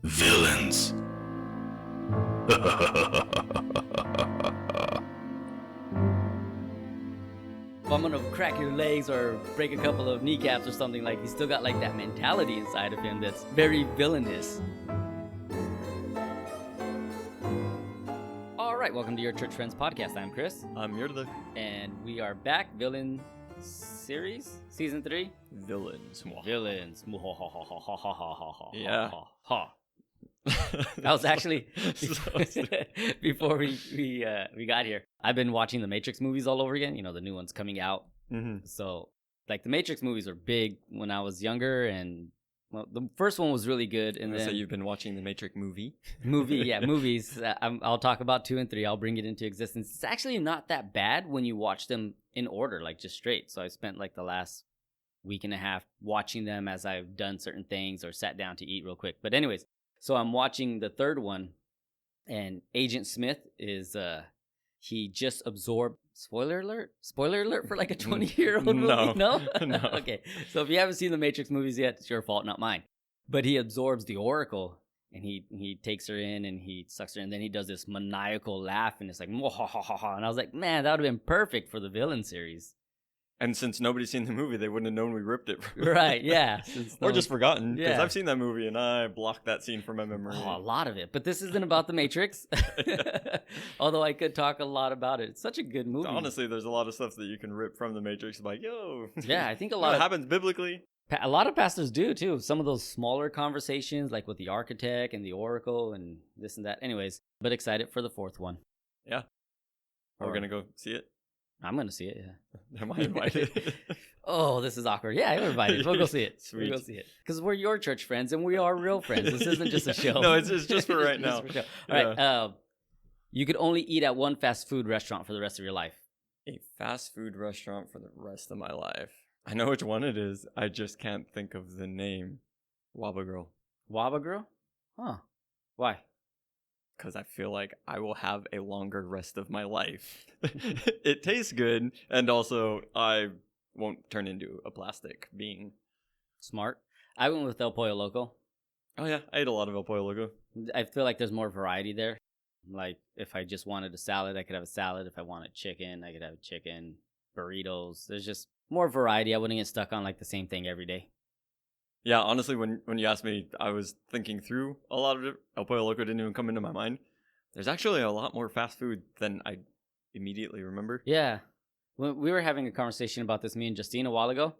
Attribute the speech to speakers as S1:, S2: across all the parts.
S1: Villains.
S2: If I'm gonna crack your legs or break a couple of kneecaps or something, like he's still got like that mentality inside of him that's very villainous. All right, welcome to your Church Friends podcast. I'm Chris,
S3: I'm Yurda.
S2: and we are back. Villain series, season 3.
S3: Villains.
S2: Villains.
S3: Yeah.
S2: That was actually before we got here. I've been watching the Matrix movies all over again. You know, the new ones coming out.
S3: Mm-hmm.
S2: So, like, the Matrix movies were big when I was younger, and well, the first one was really good. And then
S3: So you've been watching the Matrix movie?
S2: movies. I'll talk about 2 and 3. I'll bring it into existence. It's actually not that bad when you watch them in order, like just straight. So I spent like the last week and a half watching them as I've done certain things or sat down to eat real quick. But anyways, so I'm watching the third one, and Agent Smith is he just absorbed. Spoiler alert for like a 20-year-old movie.
S3: No.
S2: No?
S3: No.
S2: Okay, so if you haven't seen the Matrix movies yet, it's your fault, not mine. But he absorbs the Oracle, and he takes her in and he sucks her in, and then he does this maniacal laugh, and it's like "Mwahahaha," and I was like, man, that would have been perfect for the villain series.
S3: And since nobody's seen the movie, they wouldn't have known we ripped it.
S2: Right, yeah.
S3: Or just forgotten, because
S2: Yeah.
S3: I've seen that movie and I blocked that scene from my memory.
S2: Oh, a lot of it. But this isn't about the Matrix. Although I could talk a lot about it. It's such a good movie.
S3: Honestly, there's a lot of stuff that you can rip from the Matrix. Like, yo.
S2: Yeah, I think a
S3: That
S2: lot of
S3: happens biblically.
S2: pastors do too. Some of those smaller conversations, like with the architect and the oracle and this and that. Anyways, but excited for the 4th one.
S3: Yeah. We're
S2: Or-
S3: going to go see it.
S2: I'm going to see it, yeah.
S3: Am I invited?
S2: Oh, this is awkward. Yeah, I'm invited. We'll go see it.
S3: Sweet.
S2: We'll go see it. Because we're your church friends and we are real friends. This isn't just a show.
S3: No, it's just for right
S2: It's
S3: now.
S2: just for show. All right. You could only eat at one fast food restaurant for the rest of your life.
S3: A fast food restaurant for the rest of my life. I know which one it is. I just can't think of the name. Waba Girl.
S2: Waba Girl? Huh. Why?
S3: Because I feel like I will have a longer rest of my life. It tastes good, and also I won't turn into a plastic being.
S2: Smart. I went with El Pollo Loco.
S3: Oh yeah, I ate a lot of El Pollo Loco.
S2: I feel like there's more variety there. Like, if I just wanted a salad, I could have a salad. If I wanted chicken, I could have chicken. Burritos. There's just more variety. I wouldn't get stuck on like the same thing every day.
S3: Yeah, honestly, when you asked me, I was thinking through a lot of it. El Pollo Loco didn't even come into my mind. There's actually a lot more fast food than I immediately remember.
S2: Yeah. When we were having a conversation about this, me and Justine, a while ago.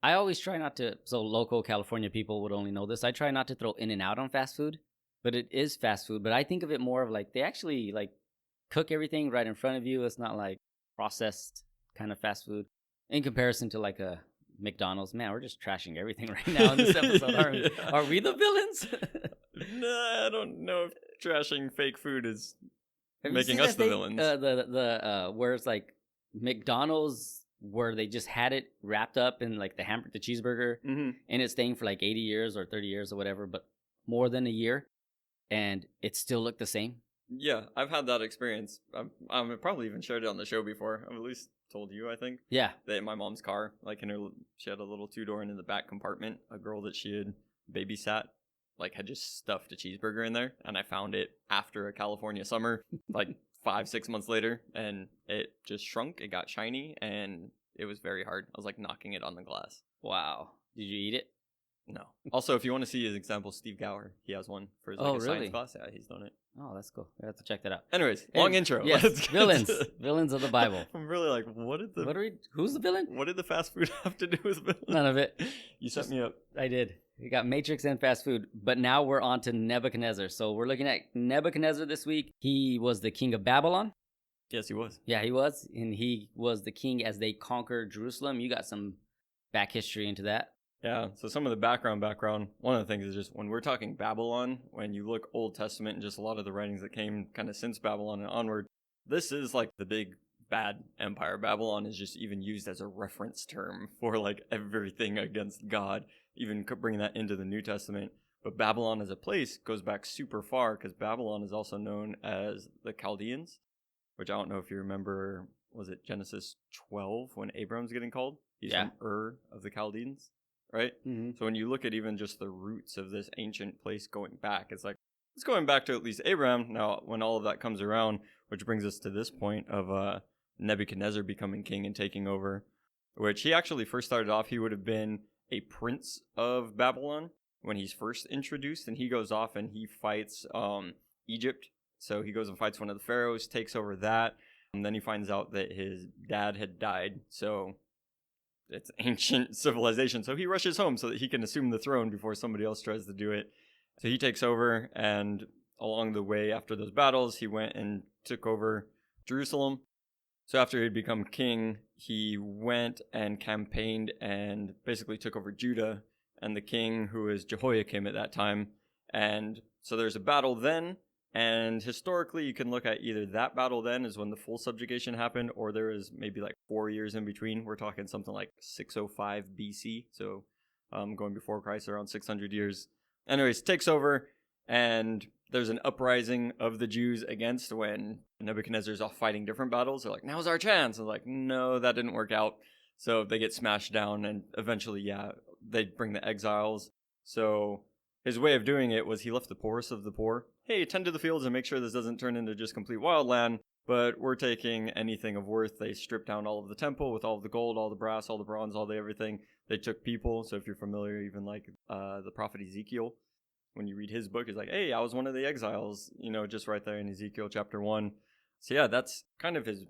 S2: I always try not to, so local California people would only know this. I try not to throw in and out on fast food, but it is fast food. But I think of it more of like they actually like cook everything right in front of you. It's not like processed kind of fast food in comparison to like a McDonald's. Man, we're just trashing everything right now in this episode, aren't we?
S3: Yeah.
S2: Are we the villains?
S3: Nah, I don't know if trashing fake food is
S2: Have you
S3: making
S2: seen
S3: us
S2: that
S3: the
S2: thing,
S3: villains.
S2: The where it's like McDonald's, where they just had it wrapped up in like the cheeseburger,
S3: Mm-hmm.
S2: and it's staying for like 80 years or 30 years or whatever, but more than a year, and it still looked the same.
S3: Yeah, I've had that experience. I've probably even shared it on the show before. I've at least told you, I think.
S2: Yeah.
S3: That in my mom's car, like she had a little 2-door, and in the back compartment, a girl that she had babysat, like had just stuffed a cheeseburger in there, and I found it after a California summer, like 5-6 months later, and it just shrunk. It got shiny, and it was very hard. I was like knocking it on the glass.
S2: Wow. Did you eat it?
S3: No. Also, if you want to see his example, Steve Gower, he has one for his
S2: Oh,
S3: science
S2: really?
S3: class. Yeah, he's done it.
S2: Oh, that's cool. I have to check that out.
S3: Anyways, long intro.
S2: Yes,
S3: Let's get
S2: villains.
S3: to-
S2: Villains of the Bible.
S3: I'm really like,
S2: Who's the villain?
S3: what did the fast food have to do with villains?
S2: None of it.
S3: You set me up.
S2: I did. We got Matrix and fast food, but now we're on to Nebuchadnezzar. So we're looking at Nebuchadnezzar this week. He was the king of Babylon.
S3: Yes, he was.
S2: Yeah, he was. And he was the king as they conquered Jerusalem. You got some back history into that.
S3: Yeah, so some of the background, one of the things is just when we're talking Babylon, when you look Old Testament and just a lot of the writings that came kind of since Babylon and onward, this is like the big bad empire. Babylon is just even used as a reference term for like everything against God, even bringing that into the New Testament. But Babylon as a place goes back super far, because Babylon is also known as the Chaldeans, which I don't know if you remember, was it Genesis 12 when Abram's getting called? He's from Ur of the Chaldeans, right?
S2: Mm-hmm.
S3: So when you look at even just the roots of this ancient place going back, it's like, it's going back to at least Abram. Now, when all of that comes around, which brings us to this point of Nebuchadnezzar becoming king and taking over, which he actually first started off, he would have been a prince of Babylon when he's first introduced, and he goes off and he fights Egypt. So he goes and fights one of the pharaohs, takes over that, and then he finds out that his dad had died. So it's ancient civilization. So he rushes home so that he can assume the throne before somebody else tries to do it. So he takes over, and along the way after those battles, he went and took over Jerusalem. So after he had become king, he went and campaigned and basically took over Judah and the king, who is Jehoiakim at that time. And so there's a battle then, and historically you can look at either that battle then is when the full subjugation happened, or there is maybe like 4 years in between. We're talking something like 605 BC, so going before Christ, around 600 years. Anyways, takes over, and there's an uprising of the Jews against when Nebuchadnezzar's off fighting different battles. They're like, now's our chance. And like, no, that didn't work out. So they get smashed down, and eventually, they bring the exiles. So his way of doing it was he left the poorest of the poor. Hey, tend to the fields and make sure this doesn't turn into just complete wildland, but we're taking anything of worth. They stripped down all of the temple with all of the gold, all the brass, all the bronze, all the everything. They took people. So if you're familiar, even like the prophet Ezekiel, when you read his book, he's like, hey, I was one of the exiles, just right there in Ezekiel chapter 1. So that's kind of his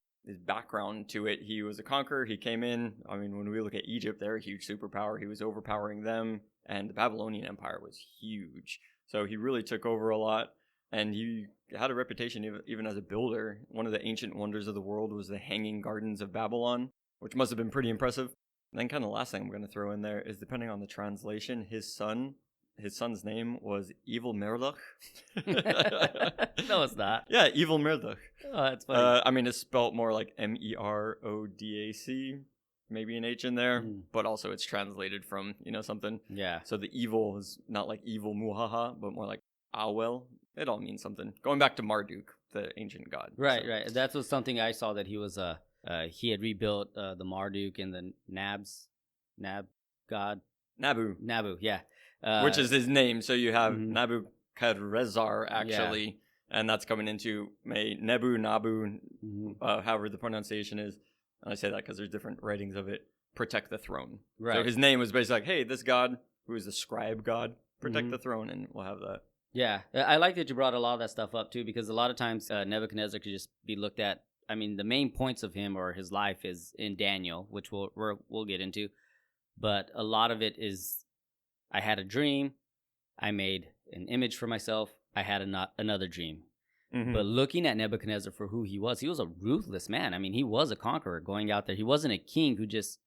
S3: background to it. He was a conqueror. He came in. I mean, when we look at Egypt, they're a huge superpower. He was overpowering them, and the Babylonian Empire was huge. So he really took over a lot, and he had a reputation even as a builder. One of the ancient wonders of the world was the Hanging Gardens of Babylon, which must have been pretty impressive. And then kind of last thing I'm going to throw in there is, depending on the translation, his son's name was Evil Merodach.
S2: No, it's not.
S3: Yeah, Evil Merodach.
S2: Oh, that's funny.
S3: I mean, it's spelt more like Merodac, maybe an H in there, but also it's translated from, something.
S2: Yeah.
S3: So the evil is not like evil muhaha, but more like Awel. It all means something. Going back to Marduk, the ancient god.
S2: Right, right. That was something I saw, that he was he had rebuilt the Marduk and the Nab god.
S3: Nabu,
S2: yeah.
S3: Which is his name. So you have Nebuchadnezzar, actually, and that's coming into Nabu, however the pronunciation is. And I say that because there's different writings of it. Protect the throne. Right. So his name was basically like, hey, this god, who is the scribe god, protect the throne, and we'll have that.
S2: Yeah, I like that you brought a lot of that stuff up too, because a lot of times Nebuchadnezzar could just be looked at. I mean, the main points of him or his life is in Daniel, which we'll get into, but a lot of it is, I had a dream, I made an image for myself, I had another dream. Mm-hmm. But looking at Nebuchadnezzar for who he was a ruthless man. I mean, he was a conqueror going out there. He wasn't a king who just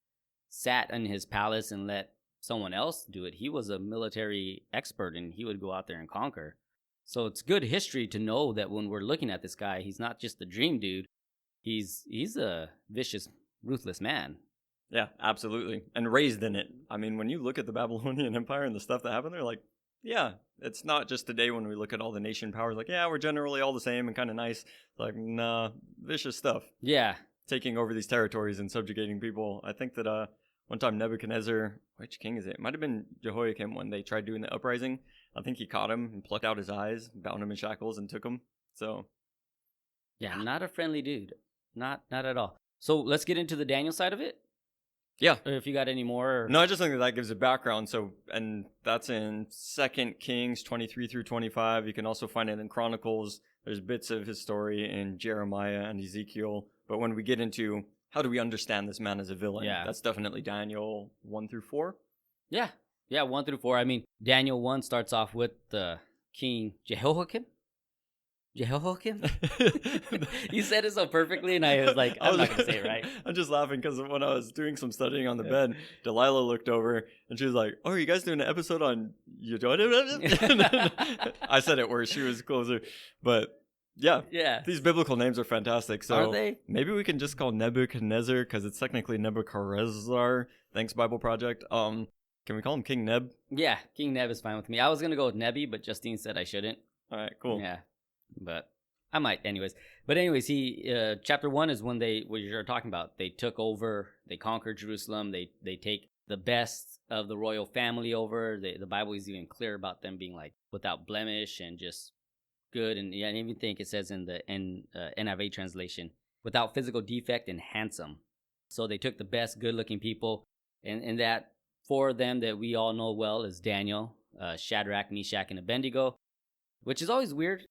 S2: sat in his palace and let someone else do it. He was a military expert, and he would go out there and conquer. So it's good history to know that when we're looking at this guy, he's not just the dream dude. He's a vicious, ruthless man.
S3: Yeah, absolutely. And raised in it. I mean, when you look at the Babylonian Empire and the stuff that happened, they're like, yeah, it's not just today when we look at all the nation powers, like, yeah, we're generally all the same and kind of nice. It's like, nah, vicious stuff.
S2: Yeah.
S3: Taking over these territories and subjugating people. I think that one time Nebuchadnezzar, which king is it? It might have been Jehoiakim when they tried doing the uprising. I think he caught him and plucked out his eyes, bound him in shackles, and took him. So,
S2: yeah, not a friendly dude. Not at all. So let's get into the Daniel side of it.
S3: Yeah.
S2: Or if you got any more.
S3: No, I just think that gives a background. So, and that's in 2 Kings 23 through 25. You can also find it in Chronicles. There's bits of his story in Jeremiah and Ezekiel. But when we get into how do we understand this man as a villain, that's definitely Daniel 1 through 4.
S2: Yeah. Yeah, 1 through 4. I mean, Daniel 1 starts off with the King Jehoiakim. You said it so perfectly, and I was like, I'm not going to say it right.
S3: I'm just laughing because when I was doing some studying on the bed, Delilah looked over, and she was like, oh, are you guys doing an episode on... I said it worse. She was closer. But yeah, these biblical names are fantastic. So
S2: are they?
S3: Maybe we can just call Nebuchadnezzar, because it's technically Nebuchadnezzar. Thanks, Bible Project. Can we call him King Neb?
S2: Yeah, King Neb is fine with me. I was going to go with Nebi, but Justine said I shouldn't.
S3: All right, cool.
S2: Yeah, but I might anyways. But anyways, chapter 1 is when what you're talking about. They took over, they conquered Jerusalem. They take the best of the royal family over. The Bible is even clear about them being like without blemish and just good. And yeah, I even think it says in the NIV translation, without physical defect and handsome. So they took the best, good-looking people, and that four of them that we all know well is Daniel, Shadrach, Meshach, and Abednego, which is always weird.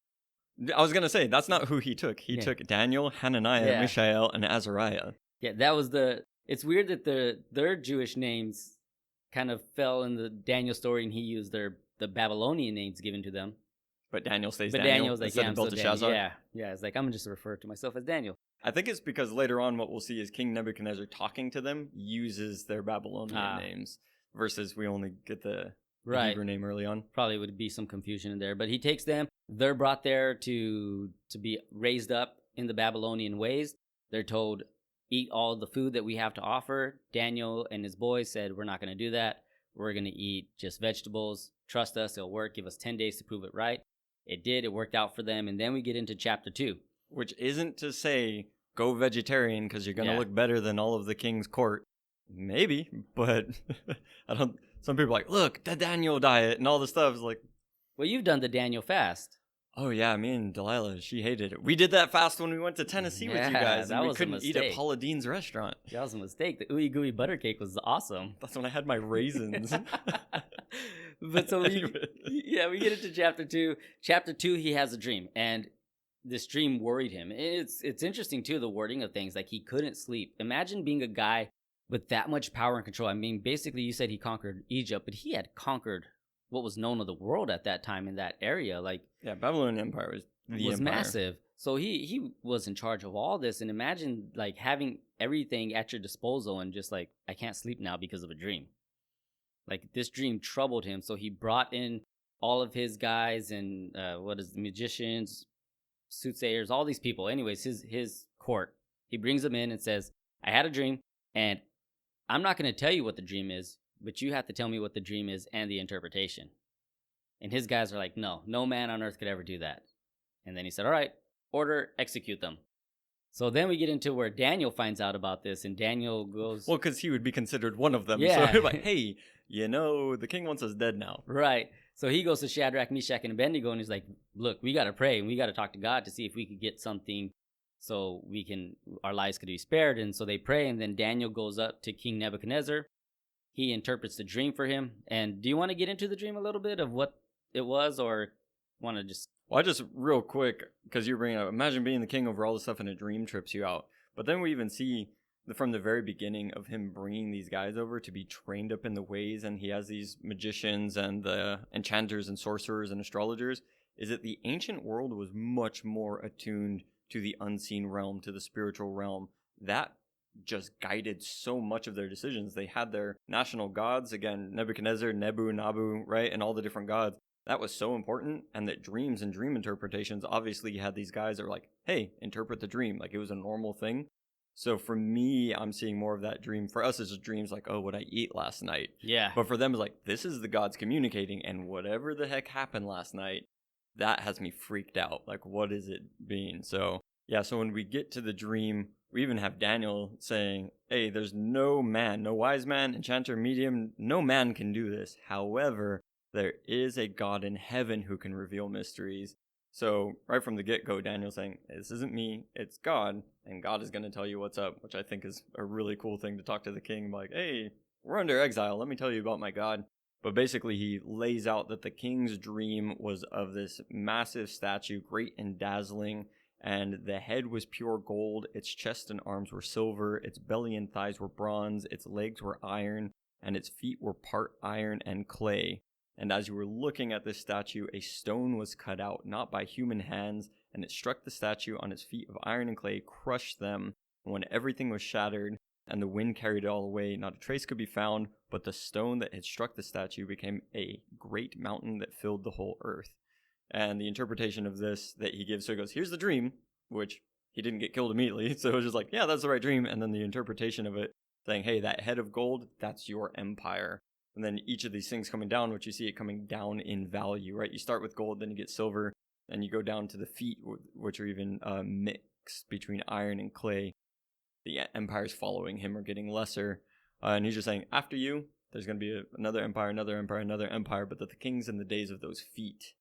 S3: I was going to say, that's not who he took. He took Daniel, Hananiah, Mishael, and Azariah.
S2: Yeah, that was it's weird that their Jewish names kind of fell in the Daniel story, and he used the Babylonian names given to them.
S3: But Daniel stays
S2: but
S3: Daniel.
S2: Daniel's like,
S3: instead
S2: yeah,
S3: of Belteshazzar.
S2: Yeah, it's like, I'm going to just refer to myself as Daniel.
S3: I think it's because later on what we'll see is King Nebuchadnezzar talking to them uses their Babylonian names versus we only get the Hebrew name early on.
S2: Probably would be some confusion in there, but he takes them. They're brought there to be raised up in the Babylonian ways. They're told, eat all the food that we have to offer. Daniel and his boys said, we're not going to do that. We're going to eat just vegetables. Trust us, it'll work. Give us 10 days to prove it right. It did. It worked out for them. And then we get into chapter 2.
S3: Which isn't to say go vegetarian because you're going to look better than all of the king's court. Maybe, but I don't. Some people are like, look, the Daniel diet and all this stuff is like.
S2: Well, you've done the Daniel fast.
S3: Oh yeah, me and Delilah, she hated it. We did that fast when we went to Tennessee with you guys, and we couldn't eat at Paula Dean's restaurant.
S2: That was a mistake. The ooey gooey butter cake was awesome.
S3: That's when I had my raisins.
S2: But so we get into chapter 2. Chapter 2, he has a dream, and this dream worried him. It's interesting too, the wording of things. Like, he couldn't sleep. Imagine being a guy with that much power and control. I mean, basically, you said he conquered Egypt, but he had conquered what was known of the world at that time in that area. Like,
S3: yeah, Babylonian Empire was
S2: massive. So he was in charge of all this. And imagine like having everything at your disposal and just like, I can't sleep now because of a dream. Like, this dream troubled him. So he brought in all of his guys and magicians, soothsayers, all these people. Anyways, his court. He brings them in and says, I had a dream, and I'm not going to tell you what the dream is, but you have to tell me what the dream is and the interpretation. And his guys are like, no man on earth could ever do that. And then he said, all right, order, execute them. So then we get into where Daniel finds out about this, and Daniel goes...
S3: Well, because he would be considered one of them.
S2: Yeah.
S3: So like, hey, the king wants us dead now.
S2: Right. So he goes to Shadrach, Meshach, and Abednego, and he's like, look, we got to pray, and we got to talk to God to see if we could get something so our lives could be spared. And so they pray, and then Daniel goes up to King Nebuchadnezzar. He interprets the dream for him. And do you want to get into the dream a little bit of what it was, or want to just...
S3: Well, I just real quick, because you're bringing up, imagine being the king over all this stuff and a dream trips you out. But then we even see from the very beginning of him bringing these guys over to be trained up in the ways, and he has these magicians and the enchanters and sorcerers and astrologers, is that the ancient world was much more attuned to the unseen realm, to the spiritual realm. That just guided so much of their decisions. They had their national gods, again, Nebuchadnezzar, Nebu, Nabu, right, and all the different gods. That was so important, and that dreams and dream interpretations, obviously you had these guys that were like, hey, interpret the dream, like it was a normal thing. So for me, I'm seeing more of that dream. For us, it's just dreams like, oh, what I eat last night.
S2: Yeah.
S3: But for them, it's like, this is the gods communicating, and whatever the heck happened last night, that has me freaked out. Like, what is it being? So, yeah, so when we get to the dream, we even have Daniel saying, hey, there's no man, no wise man, enchanter, medium, no man can do this. However, there is a God in heaven who can reveal mysteries. So right from the get-go, Daniel's saying, this isn't me, it's God, and God is going to tell you what's up, which I think is a really cool thing to talk to the king, like, hey, we're under exile, let me tell you about my God. But basically he lays out that the king's dream was of this massive statue, great and dazzling, and the head was pure gold, its chest and arms were silver, its belly and thighs were bronze, its legs were iron, and its feet were part iron and clay. And as you were looking at this statue, a stone was cut out, not by human hands, and it struck the statue on its feet of iron and clay, crushed them. And when everything was shattered, and the wind carried it all away, not a trace could be found, but the stone that had struck the statue became a great mountain that filled the whole earth. And the interpretation of this that he gives, so he goes, here's the dream, which he didn't get killed immediately, so it was just like, yeah, that's the right dream. And then the interpretation of it, saying, hey, that head of gold, that's your empire. And then each of these things coming down, which you see it coming down in value, right? You start with gold, then you get silver, and you go down to the feet, which are even mixed between iron and clay. The empires following him are getting lesser. And he's just saying, after you, there's going to be another empire, another empire, another empire, but that the kings in the days of those feet,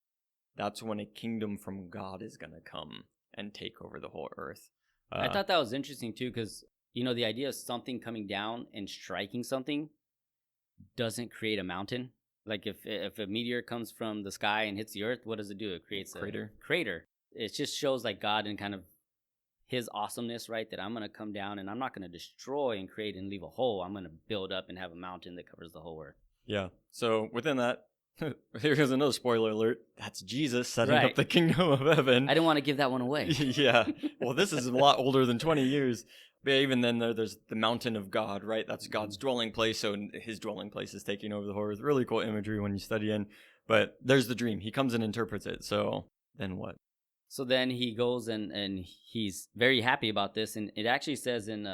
S3: that's when a kingdom from God is going to come and take over the whole earth.
S2: I thought that was interesting too, because, the idea of something coming down and striking something doesn't create a mountain. Like if a meteor comes from the sky and hits the earth, what does it do? It creates a crater. It just shows like God and kind of his awesomeness, right? That I'm going to come down and I'm not going to destroy and create and leave a hole. I'm going to build up and have a mountain that covers the whole earth.
S3: Yeah. So within that, here's another spoiler alert. That's Jesus setting up the kingdom of heaven.
S2: I didn't want to give that one away.
S3: Yeah. Well, this is a lot older than 20 years. But even then, there's the mountain of God, right? That's God's dwelling place. So his dwelling place is taking over the whole earth. Really cool imagery when you study in. But there's the dream. He comes and interprets it. So then what?
S2: So then he goes and he's very happy about this. And it actually says in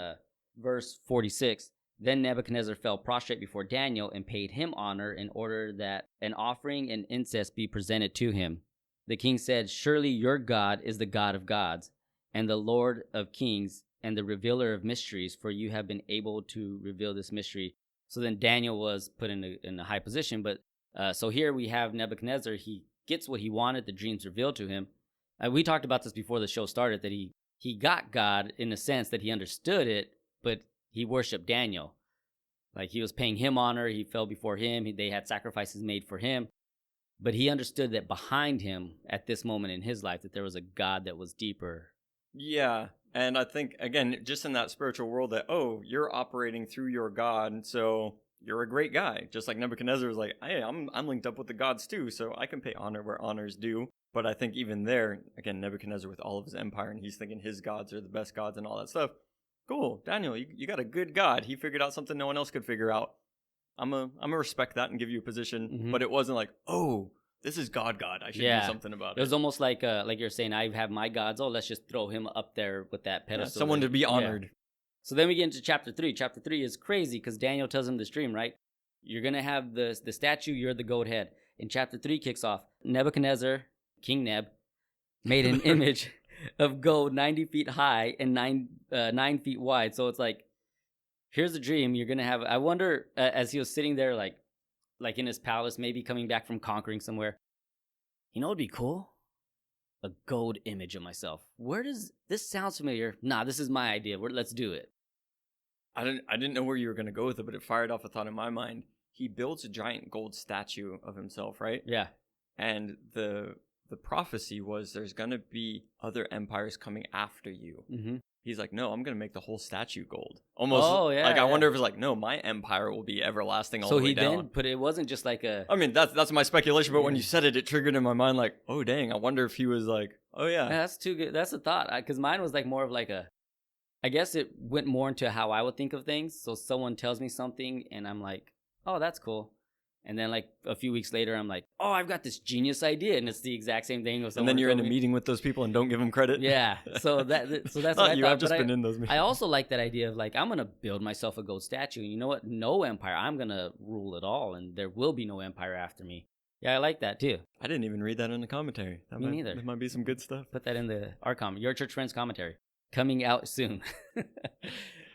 S2: verse 46, then Nebuchadnezzar fell prostrate before Daniel and paid him honor in order that an offering and incense be presented to him. The king said, surely your God is the God of gods and the Lord of kings and the revealer of mysteries, for you have been able to reveal this mystery. So then Daniel was put in a high position. But so here we have Nebuchadnezzar. He gets what he wanted. The dreams revealed to him. We talked about this before the show started, that he got God in the sense that he understood it, but he worshiped Daniel. Like he was paying him honor. He fell before him. They had sacrifices made for him. But he understood that behind him at this moment in his life, that there was a God that was deeper.
S3: Yeah. And I think, again, just in that spiritual world that, you're operating through your God, so you're a great guy. Just like Nebuchadnezzar was like, hey, I'm linked up with the gods too, so I can pay honor where honor is due. But I think even there, again, Nebuchadnezzar with all of his empire, and he's thinking his gods are the best gods and all that stuff. Cool, Daniel, you got a good God. He figured out something no one else could figure out. I'm a respect that and give you a position. Mm-hmm. But it wasn't like, this is God. I should do something about it.
S2: It was almost like you're saying, I have my gods. Oh, let's just throw him up there with that pedestal.
S3: Someone to be honored.
S2: Yeah. So then we get into chapter 3. Chapter 3 is crazy because Daniel tells him this dream, right? You're going to have the statue, you're the goat head. And chapter 3 kicks off. Nebuchadnezzar, King Neb, made an image of gold 90 feet high and 9 feet wide. So it's like, here's a dream. You're going to have, I wonder, as he was sitting there like in his palace, maybe coming back from conquering somewhere. You know what would be cool? A gold image of myself. Where does this sounds familiar? Nah, this is my idea. Let's do it.
S3: I didn't know where you were going to go with it, but it fired off a thought in my mind. He builds a giant gold statue of himself, right?
S2: Yeah.
S3: And the prophecy was there's going to be other empires coming after you. Mm-hmm. He's like, no, I'm going to make the whole statue gold. Almost I wonder if it's like, no, my empire will be everlasting all the way down. So he did,
S2: but it wasn't just like a...
S3: I mean, that's my speculation, but when you said it, it triggered in my mind like, oh, dang, I wonder if he was like, oh, yeah.
S2: That's too good. That's a thought. Because mine was like more of like a... I guess it went more into how I would think of things. So someone tells me something and I'm like, oh, that's cool. And then like a few weeks later, I'm like, oh, I've got this genius idea. And it's the exact same thing.
S3: And then you're in a meeting with those people and don't give them credit.
S2: Yeah. So that's what I thought.
S3: I've just been in those meetings.
S2: I also like that idea of like, I'm going to build myself a gold statue. And you know what? No empire. I'm going to rule it all. And there will be no empire after me. Yeah, I like that too.
S3: I didn't even read that in the commentary.
S2: Me neither.
S3: There might be some good stuff.
S2: Put that in our Your Church Friends commentary. Coming out soon.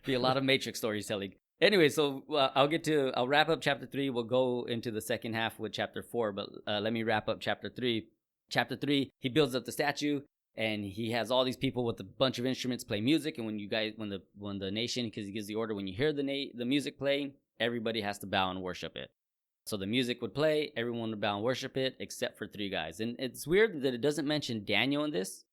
S2: Be a lot of Matrix storytelling. Anyway, so I'll wrap up chapter 3. We'll go into the second half with chapter 4, but let me wrap up chapter 3. Chapter 3, he builds up the statue, and he has all these people with a bunch of instruments play music. And when the nation, because he gives the order, when you hear the music playing, everybody has to bow and worship it. So the music would play, everyone would bow and worship it, except for 3 guys. And it's weird that it doesn't mention Daniel in this.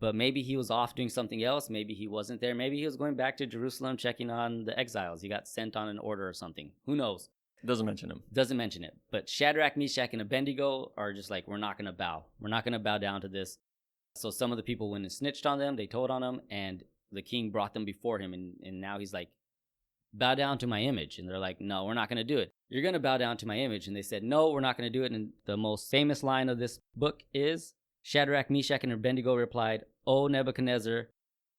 S2: But maybe he was off doing something else. Maybe he wasn't there. Maybe he was going back to Jerusalem, checking on the exiles. He got sent on an order or something. Who knows?
S3: Doesn't mention him.
S2: Doesn't mention it. But Shadrach, Meshach, and Abednego are just like, we're not going to bow. We're not going to bow down to this. So some of the people went and snitched on them. They told on them. And the king brought them before him. And now he's like, bow down to my image. And they're like, no, we're not going to do it. You're going to bow down to my image. And they said, no, we're not going to do it. And the most famous line of this book is, Shadrach, Meshach, and Abednego replied, O Nebuchadnezzar,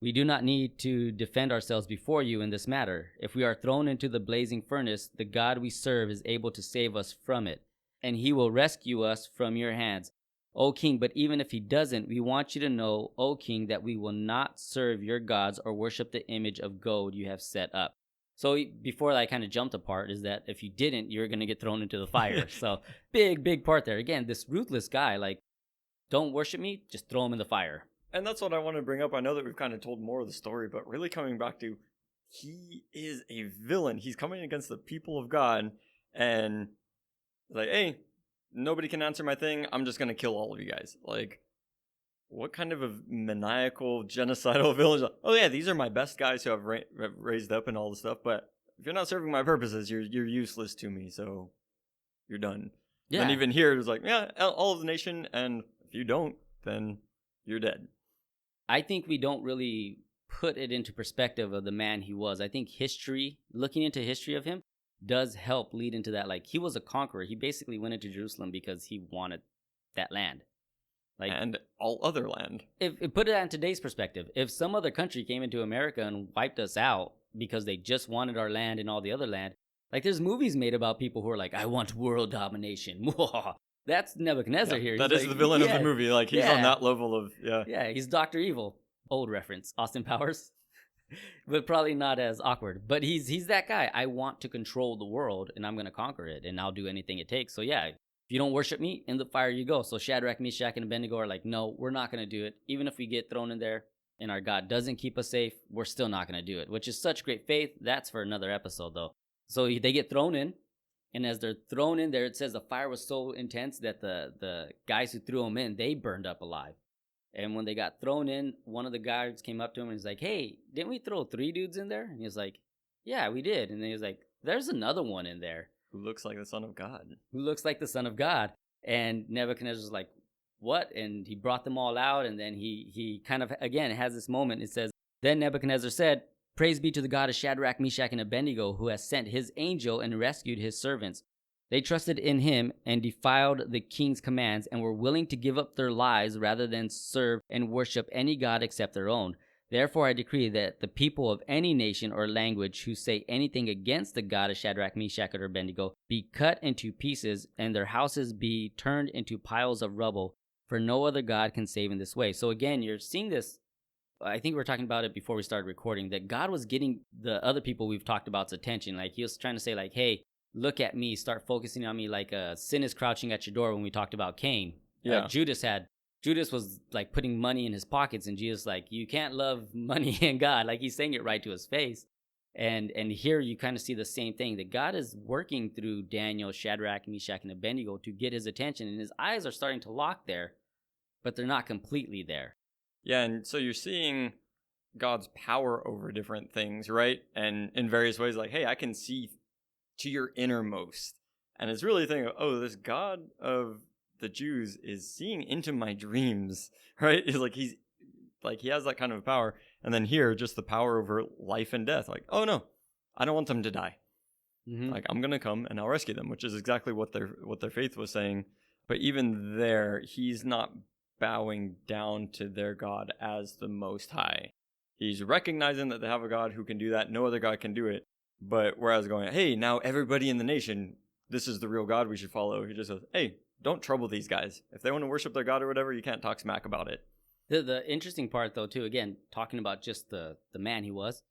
S2: We do not need to defend ourselves before you in this matter. If we are thrown into the blazing furnace, the God we serve is able to save us from it, and he will rescue us from your hands, O king. But even if he doesn't, we want you to know, O king, that we will not serve your gods or worship the image of gold you have set up. So before I kind of jumped apart is that if you didn't, you're going to get thrown into the fire. So big part there. Again, this ruthless guy, like, don't worship me, just throw him in the fire.
S3: And that's what I want to bring up. I know that we've kind of told more of the story, but really coming back to, he is a villain. He's coming against the people of God, and like, hey, nobody can answer my thing. I'm just going to kill all of you guys. Like, what kind of a maniacal, genocidal villain? Oh yeah, these are my best guys who have raised up and all this stuff, but if you're not serving my purposes, you're useless to me, so you're done. Yeah. And even here, it was like, yeah, all of the nation, and if you don't, then you're dead.
S2: I think we don't really put it into perspective of the man he was. I think history, looking into history of him, does help lead into that. Like, he was a conqueror. He basically went into Jerusalem because he wanted that land. Like,
S3: and all other land.
S2: If put it in today's perspective, if some other country came into America and wiped us out because they just wanted our land and all the other land, like, there's movies made about people who are like, I want world domination. That's Nebuchadnezzar here.
S3: That is like, the villain of the movie. Like, he's on that level of,
S2: Yeah, he's Dr. Evil. Old reference. Austin Powers. But probably not as awkward. But he's that guy. I want to control the world, and I'm going to conquer it, and I'll do anything it takes. So yeah, if you don't worship me, in the fire you go. So Shadrach, Meshach, and Abednego are like, no, we're not going to do it. Even if we get thrown in there and our God doesn't keep us safe, we're still not going to do it, which is such great faith. That's for another episode, though. So they get thrown in. And as they're thrown in there, it says the fire was so intense that the guys who threw them in, they burned up alive. And when they got thrown in, one of the guards came up to him and was like, hey, didn't we throw 3 dudes in there? And he was like, yeah, we did. And then he was like, there's another one in there.
S3: Who looks like the Son of God.
S2: Who looks like the Son of God. And Nebuchadnezzar was like, what? And he brought them all out. And then he kind of, again, has this moment. It says, then Nebuchadnezzar said, praise be to the God of Shadrach, Meshach, and Abednego, who has sent his angel and rescued his servants. They trusted in him and defiled the king's commands and were willing to give up their lives rather than serve and worship any god except their own. Therefore I decree that the people of any nation or language who say anything against the God of Shadrach, Meshach, or Abednego be cut into pieces and their houses be turned into piles of rubble, for no other God can save in this way. So again, you're seeing this. I think we were talking about it before we started recording, that God was getting the other people we've talked about's attention. Like, he was trying to say, like, hey, look at me, start focusing on me, like sin is crouching at your door when we talked about Cain.
S3: Yeah.
S2: Judas was like putting money in his pockets, and Jesus like, you can't love money and God. Like, he's saying it right to his face. And here you kind of see the same thing, that God is working through Daniel, Shadrach, Meshach, and Abednego to get his attention, and his eyes are starting to lock there, but they're not completely there.
S3: Yeah, and so you're seeing God's power over different things, right? And in various ways, like, hey, I can see to your innermost. And it's really thinking, oh, this God of the Jews is seeing into my dreams, right? It's like he has that kind of power. And then here, just the power over life and death. Like, oh no, I don't want them to die. Mm-hmm. Like, I'm gonna come and I'll rescue them, which is exactly what their faith was saying. But even there, he's not bowing down to their God as the Most High. He's recognizing that they have a God who can do that. No other God can do it. But whereas going, hey, now everybody in the nation, this is the real God we should follow. He just says, hey, don't trouble these guys. If they want to worship their God or whatever, you can't talk smack about it.
S2: The interesting part, though, too, again, talking about just the man he was,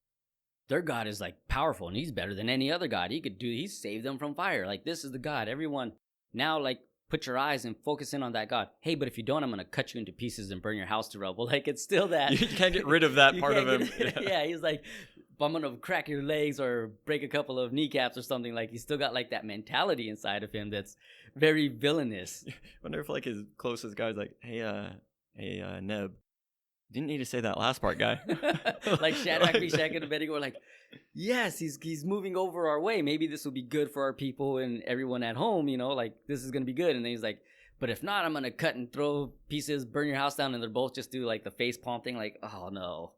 S2: their God is, like, powerful, and he's better than any other God. He saved them from fire. Like, this is the God. Everyone, now, like, put your eyes and focus in on that God. Hey, but if you don't, I'm going to cut you into pieces and burn your house to rubble. Like, it's still that.
S3: You can't get rid of that part of him.
S2: Yeah, he's like, I'm going to crack your legs or break a couple of kneecaps or something. Like, he's still got, like, that mentality inside of him that's very villainous.
S3: I wonder if, like, his closest guy's like, hey, Neb, didn't need to say that last part, guy.
S2: Like, Shadrach, Meshach, and Abednego were like, yes, he's moving over our way. Maybe this will be good for our people and everyone at home, you know, like, this is going to be good. And then he's like, but if not, I'm going to cut and throw pieces, burn your house down. And they're both just do, like, the face palm thing, like, oh, no.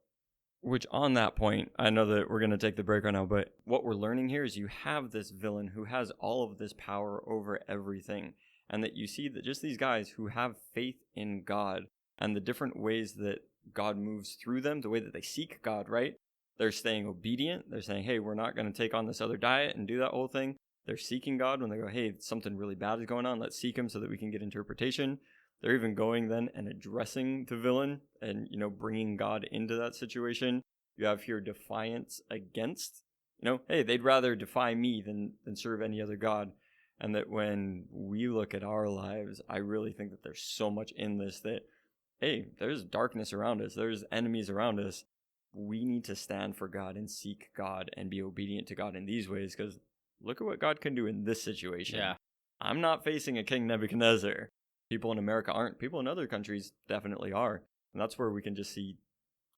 S3: Which, on that point, I know that we're going to take the break right now, but what we're learning here is you have this villain who has all of this power over everything. And that you see that just these guys who have faith in God and the different ways that God moves through them, the way that they seek God, right? They're staying obedient. They're saying, hey, we're not going to take on this other diet and do that whole thing. They're seeking God when they go, hey, something really bad is going on. Let's seek him so that we can get interpretation. They're even going then and addressing the villain and, bringing God into that situation. You have here defiance against, hey, they'd rather defy me than serve any other God. And that when we look at our lives, I really think that there's so much in this that, hey, there's darkness around us. There's enemies around us. We need to stand for God and seek God and be obedient to God in these ways, because look at what God can do in this situation.
S2: Yeah.
S3: I'm not facing a King Nebuchadnezzar. People in America aren't. People in other countries definitely are. And that's where we can just see,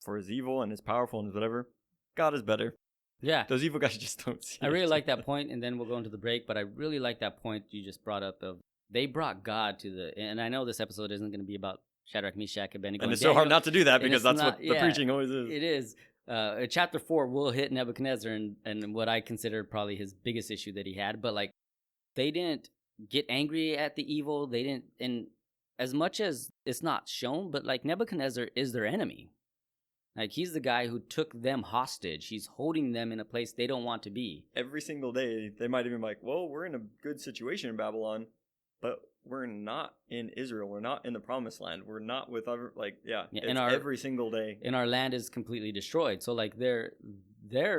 S3: for as evil and as powerful and as whatever, God is better.
S2: Yeah.
S3: Those evil guys just don't see
S2: I really
S3: it.
S2: like that point, and then we'll go into the break, but I really like that point you just brought up of they brought God to the, and I know this episode isn't going to be about Shadrach, Meshach, and Abednego.
S3: And it's so hard not to do that because that's
S2: not,
S3: what the preaching always is.
S2: It is. Chapter 4 will hit Nebuchadnezzar and what I consider probably his biggest issue that he had, but like they didn't get angry at the evil. They didn't, and as much as it's not shown, but like Nebuchadnezzar is their enemy. Like he's the guy who took them hostage. He's holding them in a place they don't want to be.
S3: Every single day, they might even be like, well, we're in a good situation in Babylon, but we're not in Israel. We're not in the promised land. We're not with other, every single day.
S2: And our land is completely destroyed. So like they're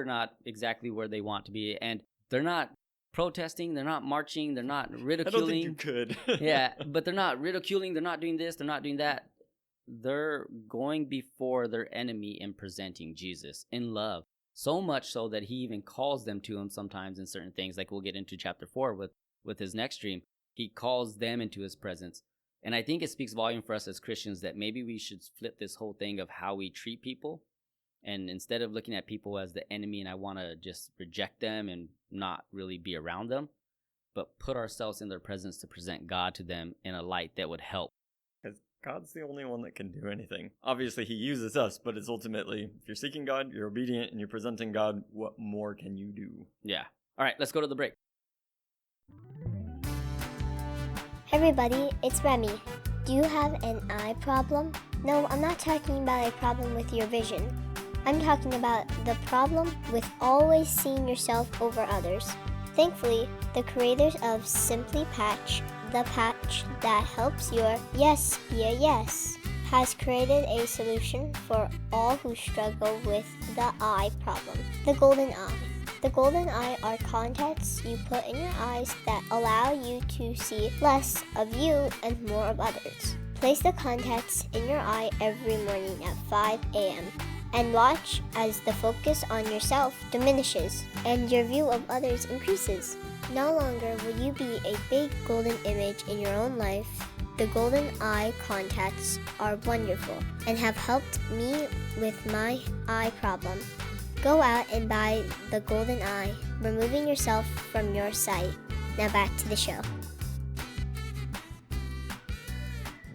S2: not exactly where they want to be. And they're not protesting. They're not marching. They're not ridiculing.
S3: I don't think you could.
S2: Yeah, but they're not ridiculing. They're not doing this. They're not doing that. They're going before their enemy and presenting Jesus in love. So much so that he even calls them to him sometimes in certain things. Like we'll get into chapter 4 with his next dream. He calls them into his presence. And I think it speaks volume for us as Christians that maybe we should flip this whole thing of how we treat people. And instead of looking at people as the enemy and I want to just reject them and not really be around them, but put ourselves in their presence to present God to them in a light that would help.
S3: Because God's the only one that can do anything. Obviously, he uses us, but it's ultimately, if you're seeking God, you're obedient, and you're presenting God, what more can you do?
S2: Yeah. All right, let's go to the break.
S1: Hey everybody, it's Remy. Do you have an eye problem? No, I'm not talking about a problem with your vision. I'm talking about the problem with always seeing yourself over others. Thankfully, the creators of Simply Patch, the patch that helps your yes be a yes, has created a solution for all who struggle with the eye problem, the golden eye. The golden eye are contacts you put in your eyes that allow you to see less of you and more of others. Place the contacts in your eye every morning at 5 a.m. and watch as the focus on yourself diminishes and your view of others increases. No longer will you be a big golden image in your own life. The golden eye contacts are wonderful and have helped me with my eye problem. Go out and buy the golden eye, removing yourself from your sight. Now back to the show.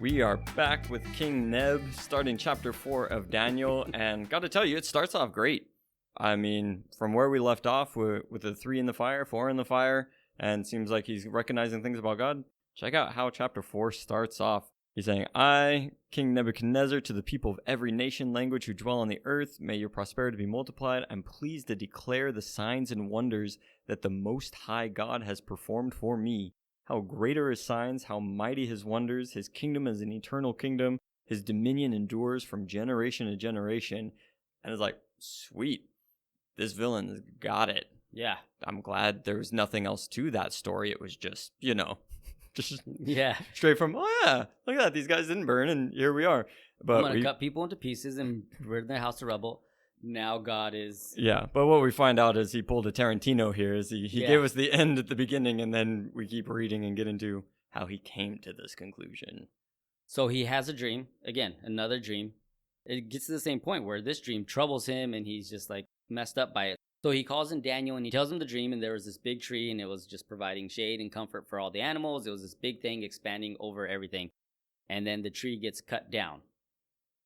S3: We are back with King Neb, starting chapter 4 of Daniel, and gotta tell you, it starts off great. I mean, from where we left off with the 3 in the fire, 4 in the fire, and seems like he's recognizing things about God. Check out how chapter 4 starts off. He's saying, I, King Nebuchadnezzar, to the people of every nation, language who dwell on the earth, may your prosperity be multiplied. I'm pleased to declare the signs and wonders that the Most High God has performed for me. How great are his signs, how mighty his wonders. His kingdom is an eternal kingdom. His dominion endures from generation to generation. And it's like, sweet, this villain's got it.
S2: Yeah.
S3: I'm glad there was nothing else to that story. It was just, just
S2: yeah,
S3: straight from, oh yeah, look at that, these guys didn't burn, and here we are. But
S2: I'm going to cut people into pieces and rid their house of rubble. Now God is...
S3: Yeah, but what we find out is he pulled a Tarantino here, is he gave us the end at the beginning, and then we keep reading and get into how he came to this conclusion.
S2: So he has a dream. Again, another dream. It gets to the same point where this dream troubles him, and he's just like messed up by it. So he calls in Daniel and he tells him the dream, and there was this big tree and it was just providing shade and comfort for all the animals. It was this big thing expanding over everything. And then the tree gets cut down.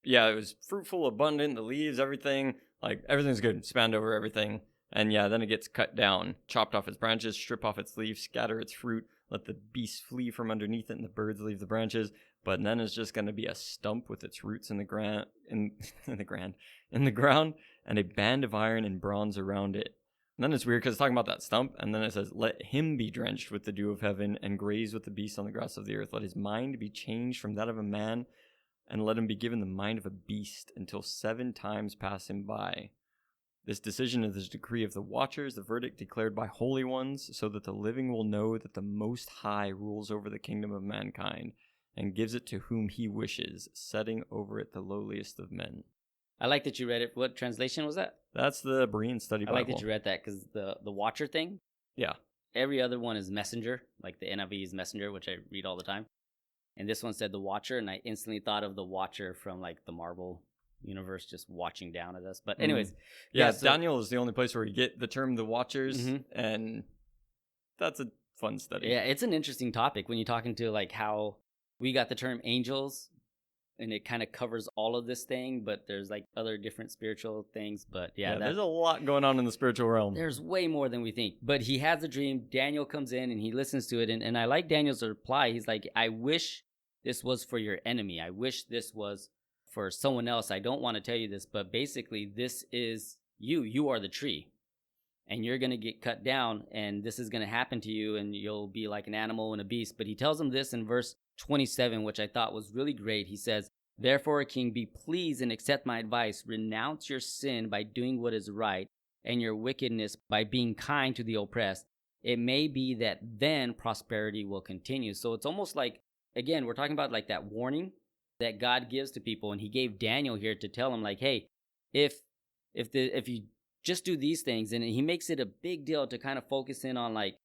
S3: Yeah, it was fruitful, abundant, the leaves, everything, like everything's good, spanned over everything. And yeah, then it gets cut down, chopped off its branches, strip off its leaves, scatter its fruit, let the beasts flee from underneath it and the birds leave the branches. but then it's just going to be a stump with its roots in the ground, in the ground, and a band of iron and bronze around it. And then it's weird because it's talking about that stump, and then it says, "Let him be drenched with the dew of heaven and graze with the beasts on the grass of the earth. Let his mind be changed from that of a man, and let him be given the mind of a beast until 7 times pass him by. This decision is the decree of the watchers, the verdict declared by holy ones, so that the living will know that the Most High rules over the kingdom of mankind and gives it to whom he wishes, setting over it the lowliest of men."
S2: I like that you read it. What translation was that?
S3: That's the Berean Study Bible.
S2: I like that you read that because the watcher thing.
S3: Yeah.
S2: Every other one is messenger, like the NIV is messenger, which I read all the time. And this one said the watcher, and I instantly thought of the watcher from like the Marvel universe just watching down at us. But anyways.
S3: Yeah,
S2: so,
S3: Daniel is the only place where you get the term the watchers, and that's a fun study.
S2: Yeah, it's an interesting topic when you're talking to like how we got the term angels, and it kind of covers all of this thing, but there's like other different spiritual things. But yeah,
S3: there's a lot going on in the spiritual realm.
S2: There's way more than we think. But he has a dream. Daniel comes in and he listens to it. And I like Daniel's reply. He's like, I wish this was for your enemy. I wish this was for someone else. I don't want to tell you this, but basically this is you. You are the tree. And you're going to get cut down, and this is going to happen to you, and you'll be like an animal and a beast. But he tells him this in verse 27, which I thought was really great. He says, "Therefore, king, be pleased and accept my advice. Renounce your sin by doing what is right, and your wickedness by being kind to the oppressed. It may be that then prosperity will continue." So it's almost like, again, we're talking about like that warning that God gives to people, and he gave Daniel here to tell him like, hey, if you just do these things, and he makes it a big deal to kind of focus in on like,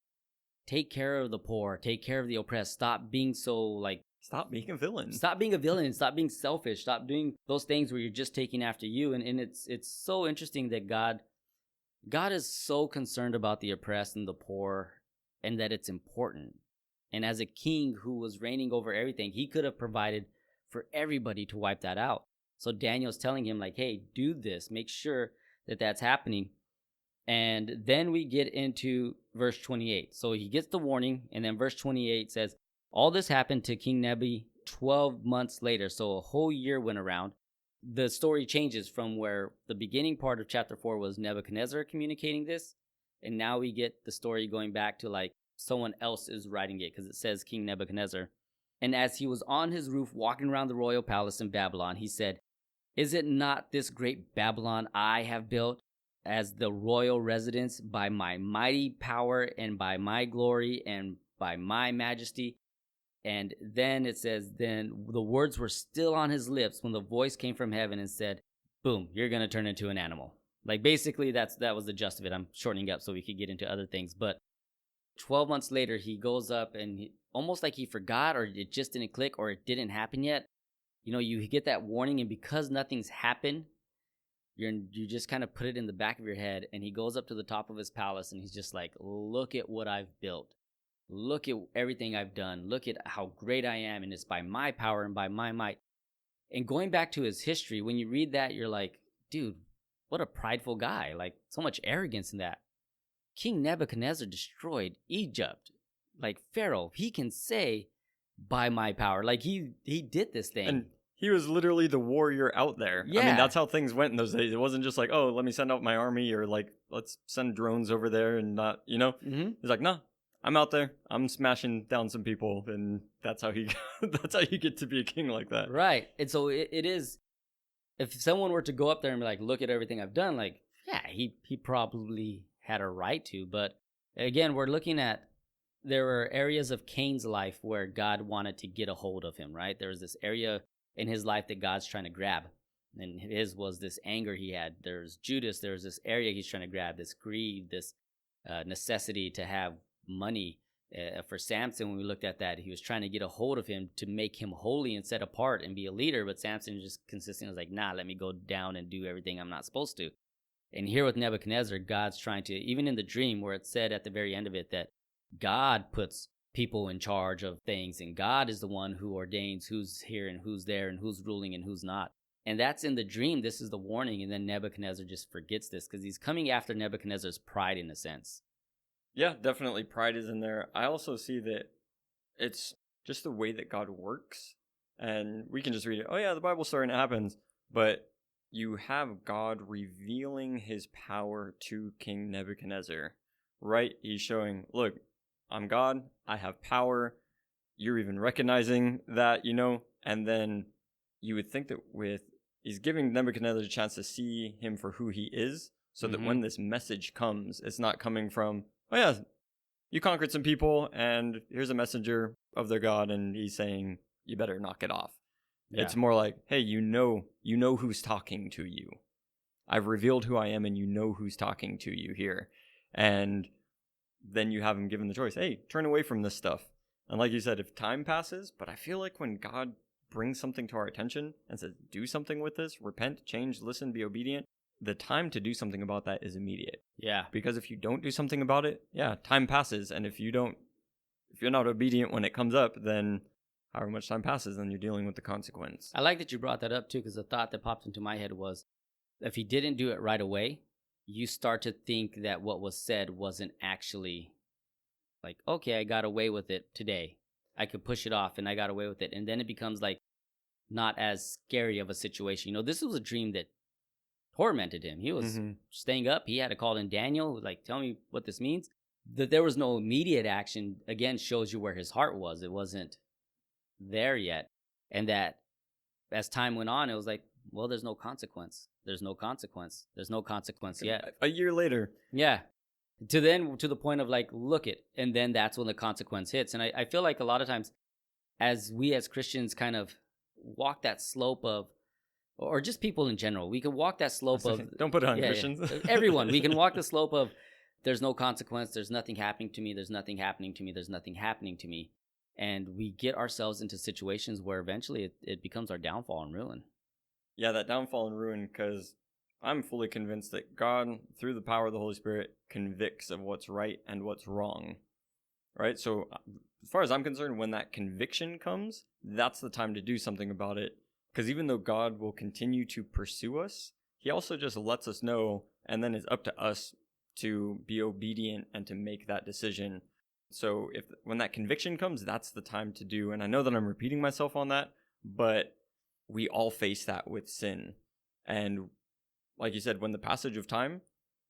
S2: take care of the poor, take care of the oppressed, stop being so like,
S3: stop being a villain,
S2: stop being selfish, stop doing those things where you're just taking after you. And it's so interesting that God is so concerned about the oppressed and the poor, and that it's important. And as a king who was reigning over everything, he could have provided for everybody to wipe that out. So Daniel's telling him like, hey, do this, make sure that that's happening. And then we get into verse 28. So he gets the warning, and then verse 28 says, all this happened to King Nebi 12 months later. So a whole year went around. The story changes from where the beginning part of chapter 4 was Nebuchadnezzar communicating this, and now we get the story going back to like someone else is writing it, because it says King Nebuchadnezzar. And as he was on his roof walking around the royal palace in Babylon, he said, "Is it not this great Babylon I have built as the royal residence by my mighty power and by my glory and by my majesty?" And then it says, then the words were still on his lips when the voice came from heaven and said, boom, you're going to turn into an animal. Like basically that was the gist of it. I'm shortening up so we could get into other things. But 12 months later, he goes up and almost like he forgot, or it just didn't click, or it didn't happen yet. You know, you get that warning, and because nothing's happened, you just kind of put it in the back of your head. And he goes up to the top of his palace, and he's just like, look at what I've built. Look at everything I've done. Look at how great I am, and it's by my power and by my might. And going back to his history, when you read that, you're like, dude, what a prideful guy. Like, so much arrogance in that. King Nebuchadnezzar destroyed Egypt. Like Pharaoh, he can say, by my power. Like, he did this thing.
S3: And he was literally the warrior out there.
S2: Yeah.
S3: I mean, that's how things went in those days. It wasn't just like, oh, let me send out my army, or like, let's send drones over there and not, you know?
S2: Mm-hmm.
S3: He's like, no, I'm out there. I'm smashing down some people. And that's how that's how you get to be a king like that.
S2: Right. And so it is, if someone were to go up there and be like, look at everything I've done, like, yeah, he probably had a right to. But again, we're looking at, there were areas of Cain's life where God wanted to get a hold of him, right? There was this area in his life that God's trying to grab. And his was this anger he had. There's Judas, there's this area he's trying to grab, this greed, this necessity to have money. For Samson, when we looked at that, he was trying to get a hold of him to make him holy and set apart and be a leader. But Samson just consistently was like, nah, let me go down and do everything I'm not supposed to. And here with Nebuchadnezzar, God's trying to, even in the dream where it said at the very end of it that God puts people in charge of things, and God is the one who ordains who's here and who's there and who's ruling and who's not. And that's in the dream. This is the warning. And then Nebuchadnezzar just forgets this because he's coming after Nebuchadnezzar's pride in a sense.
S3: Yeah, definitely pride is in there. I also see that it's just the way that God works. And we can just read it. Oh, yeah, the Bible story and it happens. But you have God revealing his power to King Nebuchadnezzar, right? He's showing, look, I'm God. I have power. You're even recognizing that, and then you would think that he's giving Nebuchadnezzar a chance to see him for who he is, so that when this message comes, it's not coming from, oh yeah, you conquered some people and here's a messenger of their God and he's saying, you better knock it off. Yeah. It's more like, hey, you know who's talking to you. I've revealed who I am and you know who's talking to you here. And then you have him given the choice, hey, turn away from this stuff. And like you said, if time passes, but I feel like when God brings something to our attention and says, do something with this, repent, change, listen, be obedient, the time to do something about that is immediate.
S2: Yeah.
S3: Because if you don't do something about it, time passes. And if you're not obedient when it comes up, then however much time passes, then you're dealing with the consequence.
S2: I like that you brought that up too, because the thought that popped into my head was, if he didn't do it right away, you start to think that what was said wasn't actually like, okay, I got away with it today. I could push it off and I got away with it. And then it becomes like not as scary of a situation. This was a dream that tormented him. He was staying up. He had to call in Daniel, like, tell me what this means. That there was no immediate action, again, shows you where his heart was. It wasn't there yet. And that as time went on, it was like, well, there's no consequence. There's no consequence. There's no consequence yet.
S3: A year later.
S2: Yeah. To the point of like, look it. And then that's when the consequence hits. And I feel like a lot of times as we as Christians kind of walk that slope of, or just people in general, we can walk that slope of...
S3: Don't put it on Christians.
S2: Yeah. Everyone. We can walk the slope of, there's no consequence, there's nothing happening to me, there's nothing happening to me, there's nothing happening to me. And we get ourselves into situations where eventually it becomes our downfall and ruin.
S3: Yeah, that downfall and ruin, because I'm fully convinced that God, through the power of the Holy Spirit, convicts of what's right and what's wrong. Right? So as far as I'm concerned, when that conviction comes, that's the time to do something about it. Because even though God will continue to pursue us, he also just lets us know, and then it's up to us to be obedient and to make that decision. So when that conviction comes, that's the time to do. And I know that I'm repeating myself on that, but we all face that with sin. And like you said, when the passage of time,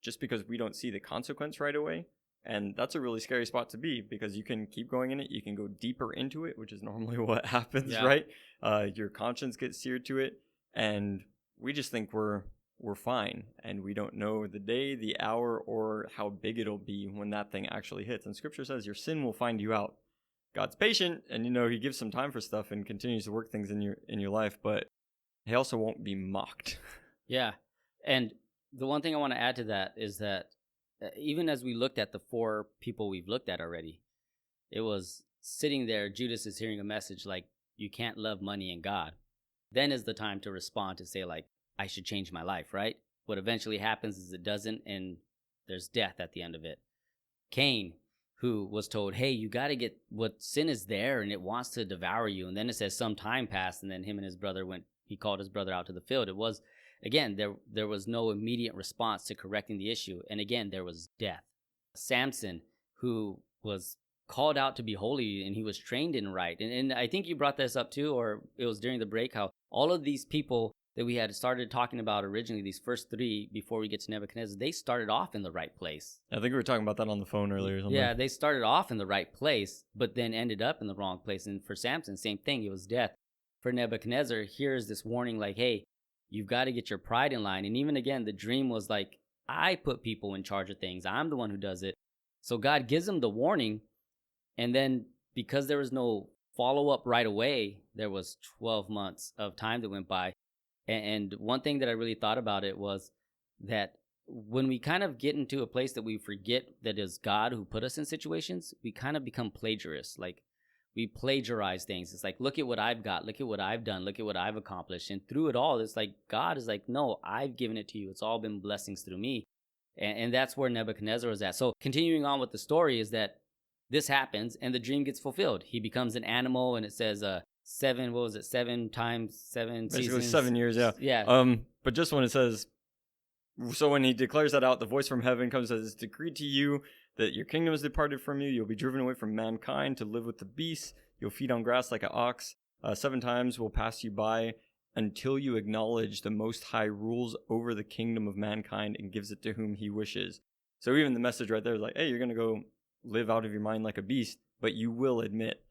S3: just because we don't see the consequence right away, and that's a really scary spot to be, because you can keep going in it, you can go deeper into it, which is normally what happens, right? Your conscience gets seared to it, and we just think we're fine, and we don't know the day, the hour, or how big it'll be when that thing actually hits. And Scripture says your sin will find you out. God's patient, and he gives some time for stuff and continues to work things in your life, but he also won't be mocked.
S2: Yeah, and the one thing I want to add to that is that even as we looked at the 4 people we've looked at already, it was sitting there, Judas is hearing a message like, you can't love money and God. Then is the time to respond, to say like, I should change my life, right? What eventually happens is it doesn't, and there's death at the end of it. Cain, who was told, hey, you got to get what sin is there and it wants to devour you. And then it says some time passed, and then him and his brother he called his brother out to the field. It was, again, there was no immediate response to correcting the issue. And again, there was death. Samson, who was called out to be holy and he was trained in right. And I think you brought this up too, or it was during the break, how all of these people that we had started talking about originally, these first 3 before we get to Nebuchadnezzar, they started off in the right place.
S3: I think we were talking about that on the phone earlier or something.
S2: Yeah, they started off in the right place, but then ended up in the wrong place. And for Samson, same thing, it was death. For Nebuchadnezzar, here's this warning like, hey, you've got to get your pride in line. And even again, the dream was like, I put people in charge of things. I'm the one who does it. So God gives him the warning. And then because there was no follow-up right away, there was 12 months of time that went by. And one thing that I really thought about it was that when we kind of get into a place that we forget that is God who put us in situations, we kind of become plagiarists. Like, we plagiarize things. It's like, look at what I've got. Look at what I've done. Look at what I've accomplished. And through it all, it's like God is like, no, I've given it to you. It's all been blessings through me. And that's where Nebuchadnezzar was at. So continuing on with the story is that this happens and the dream gets fulfilled. He becomes an animal, and it says 7 times 7
S3: Basically
S2: seasons.
S3: 7 years, yeah.
S2: Yeah.
S3: But just when it says, so when he declares that out, the voice from heaven comes and says, it's decreed to you that your kingdom is departed from you. You'll be driven away from mankind to live with the beasts. You'll feed on grass like an ox. 7 times will pass you by until you acknowledge the Most High rules over the kingdom of mankind and gives it to whom he wishes. So even the message right there is like, hey, you're going to go live out of your mind like a beast, but you will admit.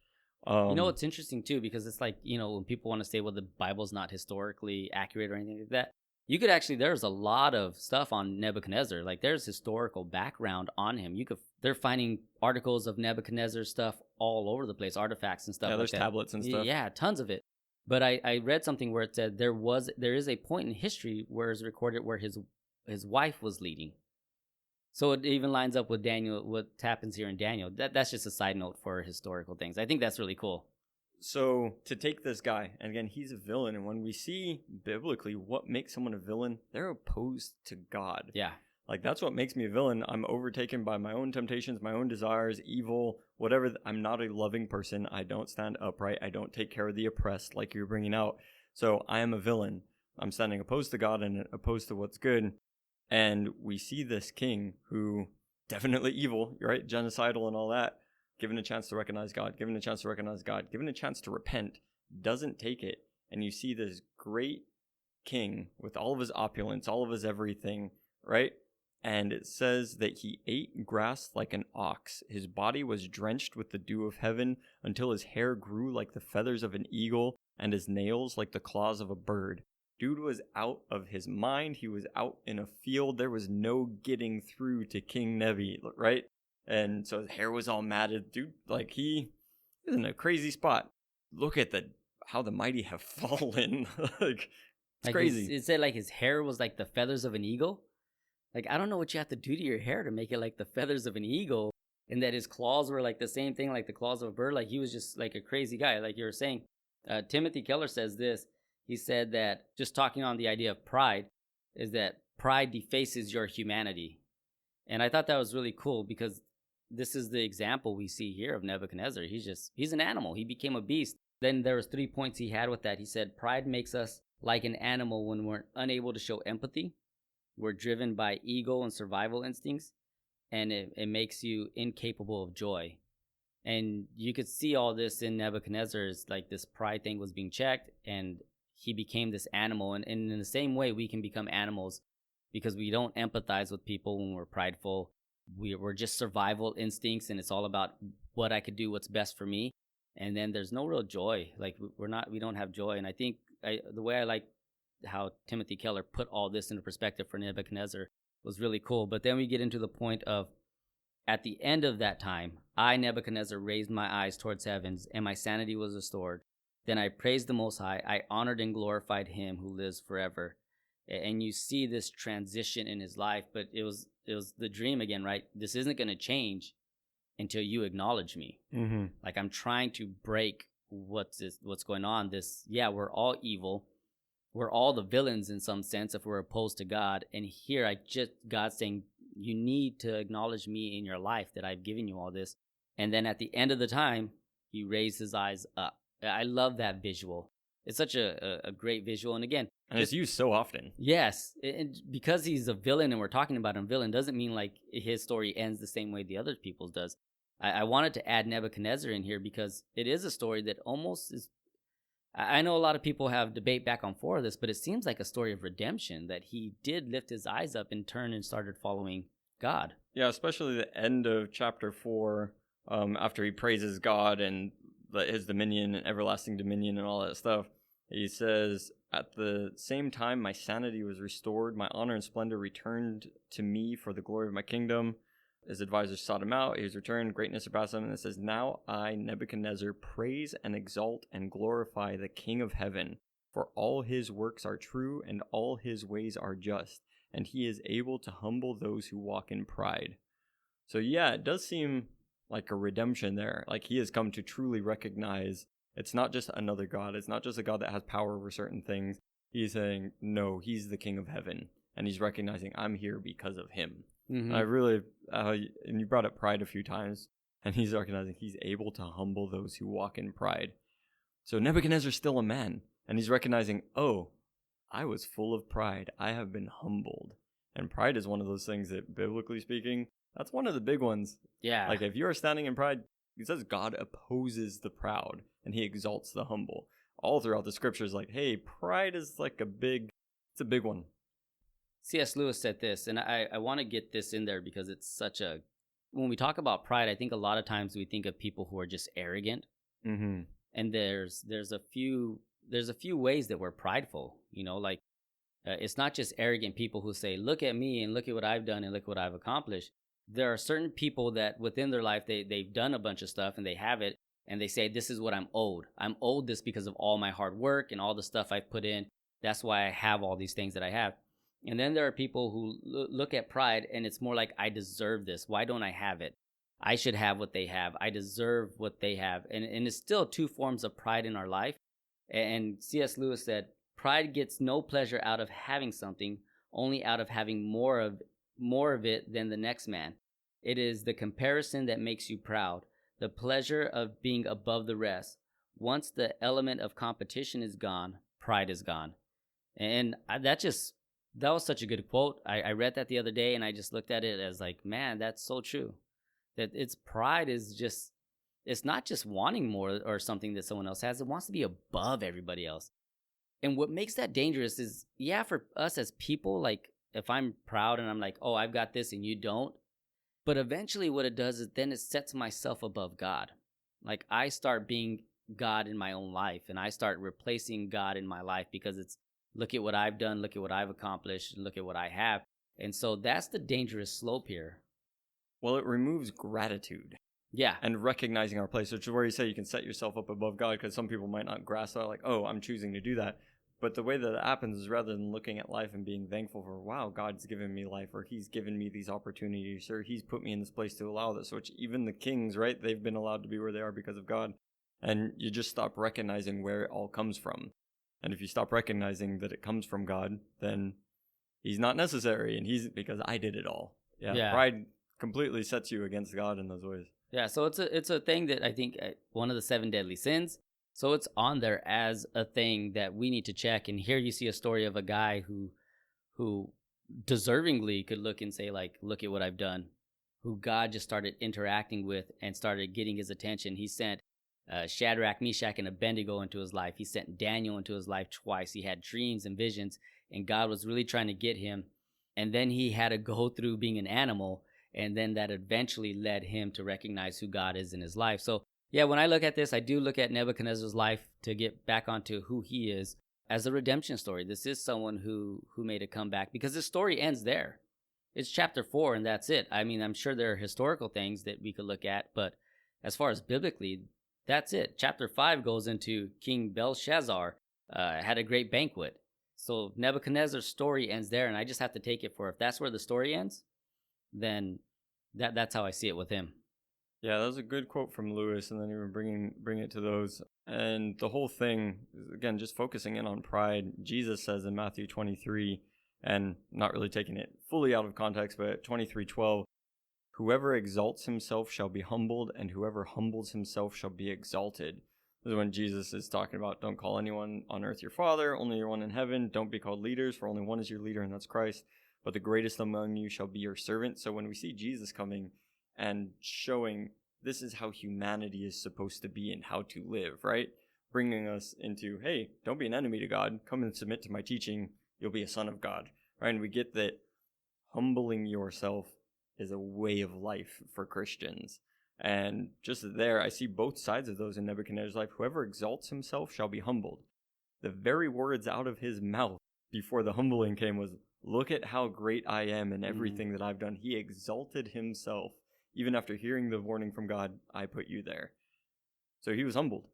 S2: You know, it's interesting too, because it's like, you know, when people want to say, well, the Bible's not historically accurate or anything like that, you could actually, there's a lot of stuff on Nebuchadnezzar. Like there's historical background on him. They're finding articles of Nebuchadnezzar stuff all over the place, artifacts and stuff.
S3: Yeah,
S2: like
S3: there's
S2: that.
S3: tablets and stuff.
S2: Yeah, tons of it. But I read something where it said there is a point in history where it's recorded where his wife was leading. So it even lines up with Daniel, what happens here in Daniel. That's just a side note for historical things. I think that's really cool.
S3: So to take this guy, and again, he's a villain, and when we see biblically what makes someone a villain, they're opposed to God.
S2: Yeah.
S3: Like, that's what makes me a villain. I'm overtaken by my own temptations, my own desires, evil, whatever. I'm not a loving person. I don't stand upright. I don't take care of the oppressed, like you're bringing out. So I am a villain. I'm standing opposed to God and opposed to what's good. And we see this king who, definitely evil, right? Genocidal and all that, given a chance to recognize God, given a chance to recognize God, given a chance to repent, doesn't take it. And you see this great king with all of his opulence, all of his everything, right? And it says that he ate grass like an ox. His body was drenched with the dew of heaven until his hair grew like the feathers of an eagle and his nails like the claws of a bird. Dude was out of his mind. He was out in a field. There was no getting through to King Nebi, right? And so his hair was all matted. Dude, like, he is in a crazy spot. Look at how the mighty have fallen. It's crazy.
S2: It said like his hair was like the feathers of an eagle. Like, I don't know what you have to do to your hair to make it like the feathers of an eagle, and that his claws were like the same thing, like the claws of a bird. Like, he was just like a crazy guy, like you were saying. Timothy Keller says this. He said that, just talking on the idea of pride, is that pride defaces your humanity. And I thought that was really cool, because this is the example we see here of Nebuchadnezzar. He's an animal. He became a beast. Then there was 3 points he had with that. He said, pride makes us like an animal when we're unable to show empathy. We're driven by ego and survival instincts, and it makes you incapable of joy. And you could see all this in Nebuchadnezzar's, like, this pride thing was being checked, and he became this animal. And in the same way, we can become animals because we don't empathize with people when we're prideful. We're just survival instincts, and it's all about what I could do, what's best for me. And then there's no real joy. Like, we don't have joy. And I think the way I like how Timothy Keller put all this into perspective for Nebuchadnezzar was really cool. But then we get into the point of, at the end of that time, I, Nebuchadnezzar, raised my eyes towards heavens, and my sanity was restored. Then I praised the Most High. I honored and glorified him who lives forever. And you see this transition in his life, but it was the dream again, right? This isn't going to change until you acknowledge me.
S3: Mm-hmm.
S2: Like, I'm trying to break what's going on. We're all evil. We're all the villains in some sense if we're opposed to God. And here God's saying, you need to acknowledge me in your life, that I've given you all this. And then at the end of the time, he raised his eyes up. I love that visual. It's such a great visual. And again,
S3: and it's used so often.
S2: Yes. And because he's a villain and we're talking about him villain doesn't mean like his story ends the same way the other people's does. I wanted to add Nebuchadnezzar in here because it is a story that almost is, I know a lot of people have debate back and forth this, but it seems like a story of redemption, that he did lift his eyes up and turn and started following God.
S3: Yeah, especially the end of chapter 4, after he praises God and his dominion and everlasting dominion and all that stuff. He says, at the same time, my sanity was restored. My honor and splendor returned to me for the glory of my kingdom. His advisors sought him out. He was returned. Greatness surpassed him. And it says, now I, Nebuchadnezzar, praise and exalt and glorify the King of heaven. For all his works are true and all his ways are just. And he is able to humble those who walk in pride. So yeah, it does seem like a redemption there. Like, he has come to truly recognize it's not just another God. It's not just a God that has power over certain things. He's saying, no, he's the King of heaven. And he's recognizing, I'm here because of him. Mm-hmm. I really, and you brought up pride a few times, and he's recognizing he's able to humble those who walk in pride. So Nebuchadnezzar's still a man, and he's recognizing, oh, I was full of pride. I have been humbled. And pride is one of those things that, biblically speaking, that's one of the big ones.
S2: Yeah.
S3: Like, if you are standing in pride, it says God opposes the proud and he exalts the humble. all throughout the scriptures, like, hey, pride is like it's a big one.
S2: C.S. Lewis said this, and I want to get this in there because it's when we talk about pride, I think a lot of times we think of people who are just arrogant.
S3: Mm-hmm.
S2: And there's a few ways that we're prideful, like it's not just arrogant people who say, look at me and look at what I've done and look what I've accomplished. There are certain people that within their life, they've done a bunch of stuff and they have it, and they say, this is what I'm owed. I'm owed this because of all my hard work and all the stuff I've put in. That's why I have all these things that I have. And then there are people who look at pride and it's more like, I deserve this. Why don't I have it? I should have what they have. I deserve what they have. And it's still two forms of pride in our life. And C.S. Lewis said, pride gets no pleasure out of having something, only out of having more of it than the next man. It is the comparison that makes you proud, the pleasure of being above the rest. Once the element of competition is gone, pride is gone. And that was such a good quote. I read that the other day and I just looked at it as like, man, that's so true. That its pride is just, it's not just wanting more or something that someone else has. It wants to be above everybody else. And what makes that dangerous is, for us as people, like if I'm proud and I'm like, oh, I've got this and you don't. But eventually what it does is then it sets myself above God. Like I start being God in my own life and I start replacing God in my life because it's, look at what I've done, look at what I've accomplished, look at what I have. And so that's the dangerous slope here.
S3: Well, it removes gratitude.
S2: Yeah.
S3: And recognizing our place, which is where you say you can set yourself up above God, because some people might not grasp that, like, oh, I'm choosing to do that. But the way that it happens is rather than looking at life and being thankful for, wow, God's given me life, or he's given me these opportunities, or he's put me in this place to allow this, which even the kings, right, they've been allowed to be where they are because of God. And you just stop recognizing where it all comes from. And if you stop recognizing that it comes from God, then he's not necessary, and because I did it all. Yeah. Pride completely sets you against God in those ways. Yeah,
S2: so it's a thing that I think one of the 7 deadly sins. So it's on there as a thing that we need to check. And here you see a story of a guy who deservingly could look and say, like, look at what I've done, who God just started interacting with and started getting his attention. He sent Shadrach, Meshach, and Abednego into his life. He sent Daniel into his life twice. He had dreams and visions, and God was really trying to get him. And then he had to go through being an animal, and then that eventually led him to recognize who God is in his life. So, yeah, when I look at this, I do look at Nebuchadnezzar's life to get back onto who he is as a redemption story. This is someone who made a comeback, because the story ends there. It's chapter 4, and that's it. I mean, I'm sure there are historical things that we could look at, but as far as biblically, that's it. Chapter 5 goes into King Belshazzar had a great banquet. So Nebuchadnezzar's story ends there, and I just have to take it for, if that's where the story ends, then that's how I see it with him.
S3: Yeah, that was a good quote from Lewis, and then even bring it to those. And the whole thing, again, just focusing in on pride. Jesus says in Matthew 23, and not really taking it fully out of context, but 23:12, whoever exalts himself shall be humbled, and whoever humbles himself shall be exalted. This is when Jesus is talking about, don't call anyone on earth your father, only your one in heaven. Don't be called leaders, for only one is your leader, and that's Christ. But the greatest among you shall be your servant. So when we see Jesus coming and showing this is how humanity is supposed to be and how to live, right? Bringing us into, hey, don't be an enemy to God. Come and submit to my teaching. You'll be a son of God, right? And we get that humbling yourself is a way of life for Christians. And just there, I see both sides of those in Nebuchadnezzar's life. Whoever exalts himself shall be humbled. The very words out of his mouth before the humbling came was, look at how great I am and everything that I've done. He exalted himself. Even after hearing the warning from God, I put you there. So he was humbled.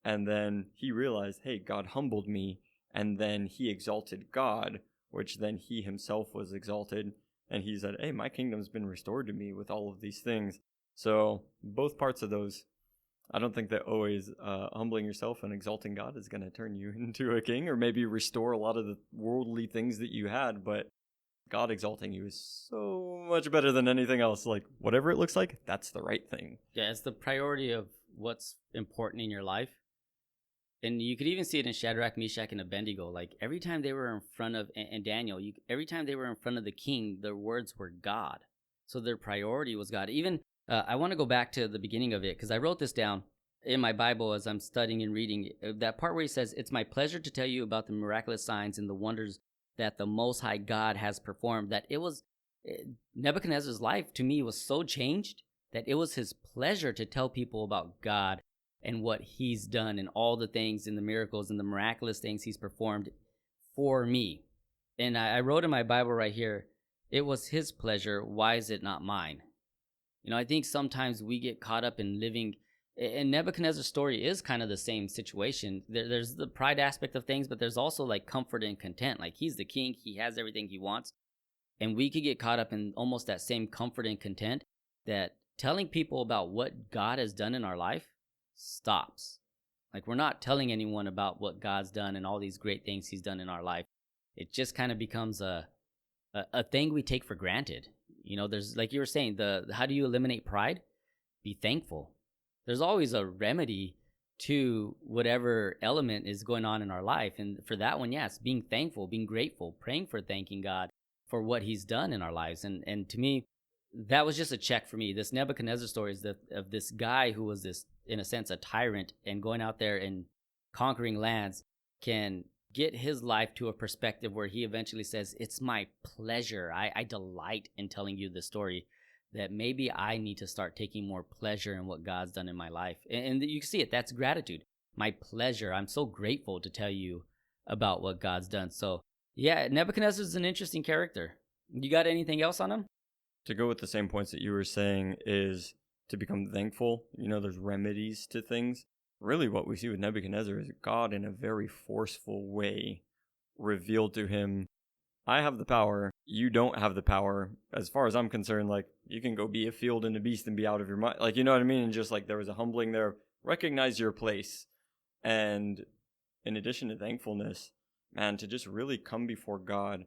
S3: And then he realized, hey, God humbled me. And then he exalted God, which then he himself was exalted. And he said, hey, my kingdom's been restored to me with all of these things. So both parts of those, I don't think that always humbling yourself and exalting God is going to turn you into a king, or maybe restore a lot of the worldly things that you had. But God exalting you is so much better than anything else. Like, whatever it looks like, that's the right thing.
S2: Yeah, it's the priority of what's important in your life. And you could even see it in Shadrach, Meshach, and Abednego. Like, every time they were in front of, and Daniel, every time they were in front of the king, their words were God. So their priority was God. Even, I want to go back to the beginning of it, because I wrote this down. in my Bible as I'm studying and reading, that part where he says, "It's my pleasure to tell you about the miraculous signs and the wonders that the Most High God has performed." That it was Nebuchadnezzar's life to me was so changed that it was his pleasure to tell people about God and what he's done and all the things and the miracles and the miraculous things he's performed for me. And I wrote in my Bible right here, it was his pleasure. Why is it not mine? I think sometimes we get caught up in living, and Nebuchadnezzar's story is kind of the same situation. There's the pride aspect of things, but there's also like comfort and content. Like he's the king, he has everything he wants. And we could get caught up in almost that same comfort and content that telling people about what God has done in our life stops. Like we're not telling anyone about what God's done and all these great things he's done in our life. It just kind of becomes a thing we take for granted. There's, like you were saying, how do you eliminate pride? Be thankful. There's always a remedy to whatever element is going on in our life. And for that one, yes, being thankful, being grateful, praying for thanking God for what he's done in our lives. And to me, that was just a check for me. This Nebuchadnezzar story is of this guy who was this, in a sense, a tyrant, and going out there and conquering lands can get his life to a perspective where he eventually says, "It's my pleasure. I delight in telling you the story, that maybe I need to start taking more pleasure in what God's done in my life." And you can see it. That's gratitude. My pleasure. I'm so grateful to tell you about what God's done. So yeah, Nebuchadnezzar is an interesting character. You got anything else on him?
S3: To go with the same points that you were saying is to become thankful. There's remedies to things. Really what we see with Nebuchadnezzar is God in a very forceful way revealed to him, I have the power, you don't have the power. As far as I'm concerned, like, you can go be a field and a beast and be out of your mind. Like, you know what I mean? And just like there was a humbling there, recognize your place. And in addition to thankfulness, man, to just really come before God.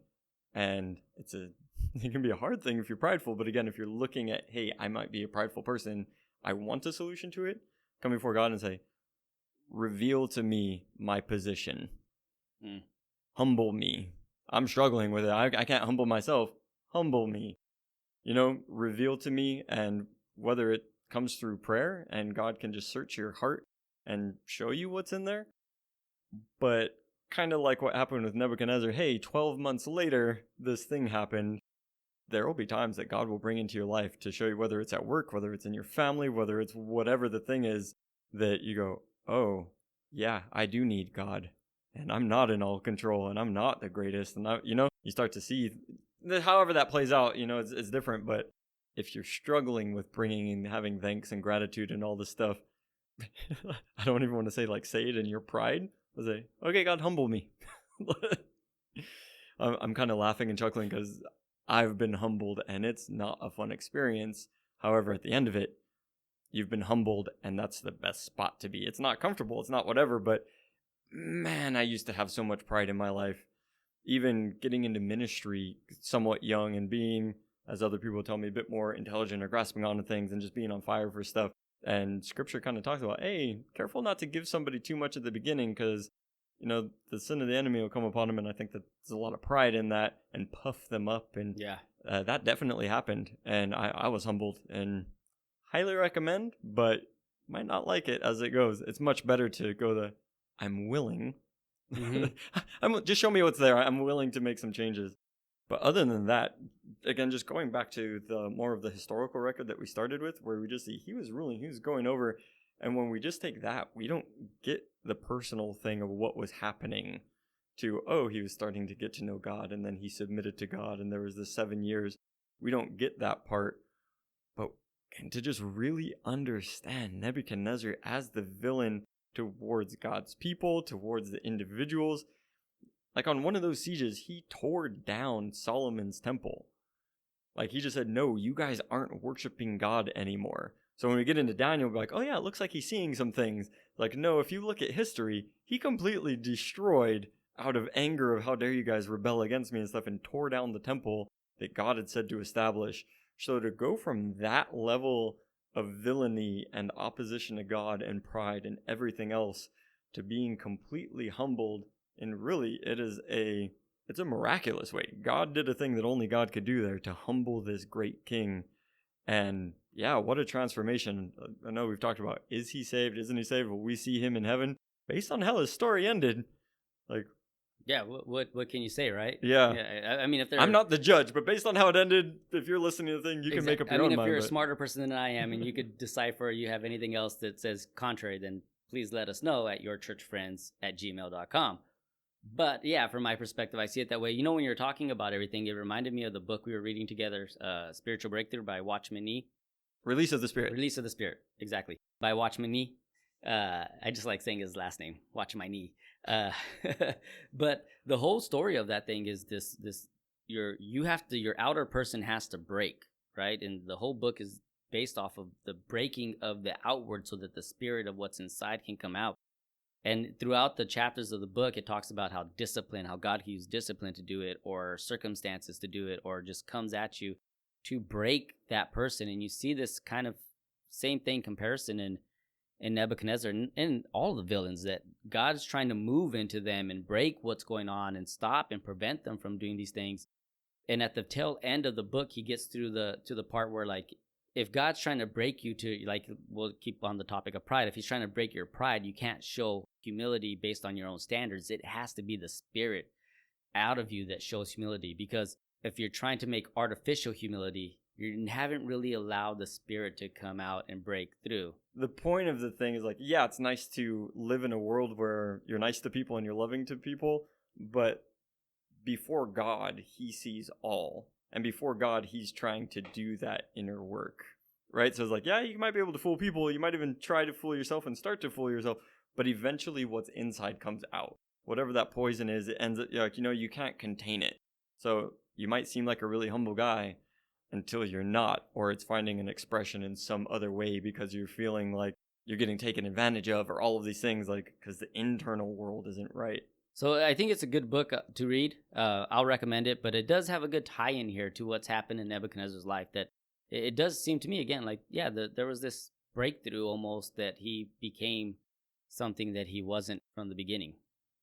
S3: And it can be a hard thing if you're prideful, but again, if you're looking at, hey, I might be a prideful person, I want a solution to it, come before God and say, reveal to me my position. Humble me. I'm struggling with it. I can't humble myself. Humble me. Reveal to me, and whether it comes through prayer and God can just search your heart and show you what's in there. But kind of like what happened with Nebuchadnezzar, hey, 12 months later, this thing happened. There will be times that God will bring into your life to show you, whether it's at work, whether it's in your family, whether it's whatever the thing is, that you go, oh, yeah, I do need God. And I'm not in all control, and I'm not the greatest. And you start to see, however that plays out, it's different. But if you're struggling with bringing and having thanks and gratitude and all this stuff, I don't even want to say say it in your pride. I'll say, okay, God, humble me. I'm kind of laughing and chuckling because I've been humbled, and it's not a fun experience. However, at the end of it, you've been humbled, and that's the best spot to be. It's not comfortable, it's not whatever, but man, I used to have so much pride in my life. Even getting into ministry somewhat young and being, as other people tell me, a bit more intelligent or grasping onto things and just being on fire for stuff. And Scripture kind of talks about, hey, careful not to give somebody too much at the beginning, because the sin of the enemy will come upon them, and I think that there's a lot of pride in that, and puff them up, and
S2: Yeah.
S3: That definitely happened, and I was humbled, and highly recommend, but might not like it as it goes. It's much better to go I'm willing. Just show me what's there. I'm willing to make some changes. But other than that, again, just going back to the more of the historical record that we started with, where we just see he was ruling, he was going over. And when we just take that, we don't get the personal thing of what was happening to, oh, he was starting to get to know God, and then he submitted to God, and there was the 7 years. We don't get that part. But to just really understand Nebuchadnezzar as the villain towards God's people, towards the individuals. Like on one of those sieges, he tore down Solomon's temple. Like he just said, no, you guys aren't worshiping God anymore. So when we get into Daniel, we're like, oh yeah, it looks like he's seeing some things. Like, no, if you look at history, he completely destroyed out of anger of how dare you guys rebel against me and stuff, and tore down the temple that God had said to establish. So to go from that level of villainy and opposition to God and pride and everything else to being completely humbled, and really it's a miraculous way. God did a thing that only God could do there to humble this great king. And yeah, what a transformation. I know we've talked about, is he saved? Isn't he saved? Will we see him in heaven? Based on how his story ended, like,
S2: Yeah, what can you say, right?
S3: yeah.
S2: Yeah, I mean, if they're,
S3: I'm not the judge, but based on how it ended, if you're listening to the thing, you can make up your own mind.
S2: If you're a
S3: but-
S2: smarter person than I am and you could decipher, you have anything else that says contrary, then please let us know at yourchurchfriends@gmail.com. But yeah, from my perspective, I see it that way. You know, when you're talking about everything, it reminded me of the book we were reading together, Spiritual Breakthrough by Watchman Nee.
S3: Release of the Spirit.
S2: Release of the Spirit, exactly, by Watchman Nee. I just like saying his last name, Watch My Knee. But the whole story of that thing is this your outer person has to break, right? And the whole book is based off of the breaking of the outward so that the spirit of what's inside can come out. And throughout the chapters of the book, it talks about how God can use discipline to do it, or circumstances to do it, or just comes at you to break that person. And you see this kind of same thing comparison in Nebuchadnezzar and all the villains, that God's trying to move into them and break what's going on and stop and prevent them from doing these things. And at the tail end of the book, he gets to the part where, like, if God's trying to break you to, like, we'll keep on the topic of pride. If he's trying to break your pride, you can't show humility based on your own standards. It has to be the spirit out of you that shows humility, because if you're trying to make artificial humility, you haven't really allowed the spirit to come out and break through.
S3: The point of the thing is, like, yeah, it's nice to live in a world where you're nice to people and you're loving to people, but before God, he sees all. And before God, he's trying to do that inner work, right? So it's like, yeah, you might be able to fool people. You might even try to fool yourself and start to fool yourself. But eventually what's inside comes out. Whatever that poison is, it ends up, like, you can't contain it. So you might seem like a really humble guy until you're not, or it's finding an expression in some other way because you're feeling like you're getting taken advantage of, or all of these things, like, because the internal world isn't right.
S2: So I think it's a good book to read. I'll recommend it, but it does have a good tie-in here to what's happened in Nebuchadnezzar's life. That it does seem to me, again, like, yeah, there was this breakthrough almost, that he became something that he wasn't from the beginning.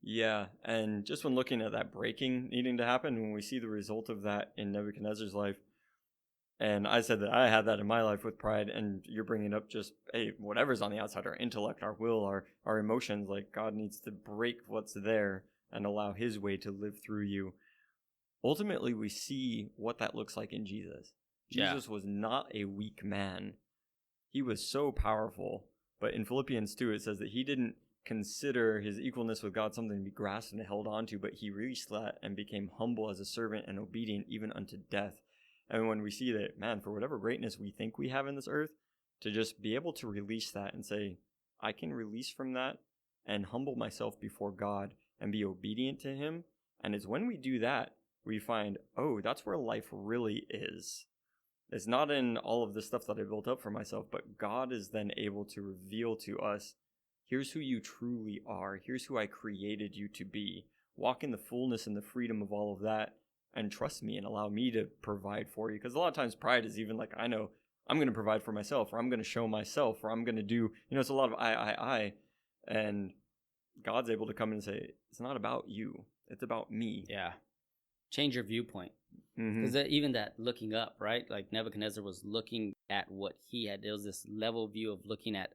S3: Yeah, and just when looking at that breaking needing to happen, when we see the result of that in Nebuchadnezzar's life, and I said that I had that in my life with pride, and you're bringing up just, hey, whatever's on the outside, our intellect, our will, our emotions, like, God needs to break what's there and allow his way to live through you. Ultimately, we see what that looks like in Jesus. Jesus was not a weak man. He was so powerful. But in Philippians 2, it says that he didn't consider his equalness with God something to be grasped and held on to, but he reached that and became humble as a servant and obedient even unto death. And when we see that, man, for whatever greatness we think we have in this earth, to just be able to release that and say, I can release from that and humble myself before God and be obedient to him. And it's when we do that, we find, oh, that's where life really is. It's not in all of the stuff that I built up for myself, but God is then able to reveal to us, here's who you truly are. Here's who I created you to be. Walk in the fullness and the freedom of all of that, and trust me and allow me to provide for you. Because a lot of times pride is even like, I know I'm going to provide for myself, or I'm going to show myself, or I'm going to do, it's a lot of I. And God's able to come and say, it's not about you. It's about me.
S2: Yeah. Change your viewpoint. Because even that looking up, right? Like, Nebuchadnezzar was looking at what he had. There was this level view of looking at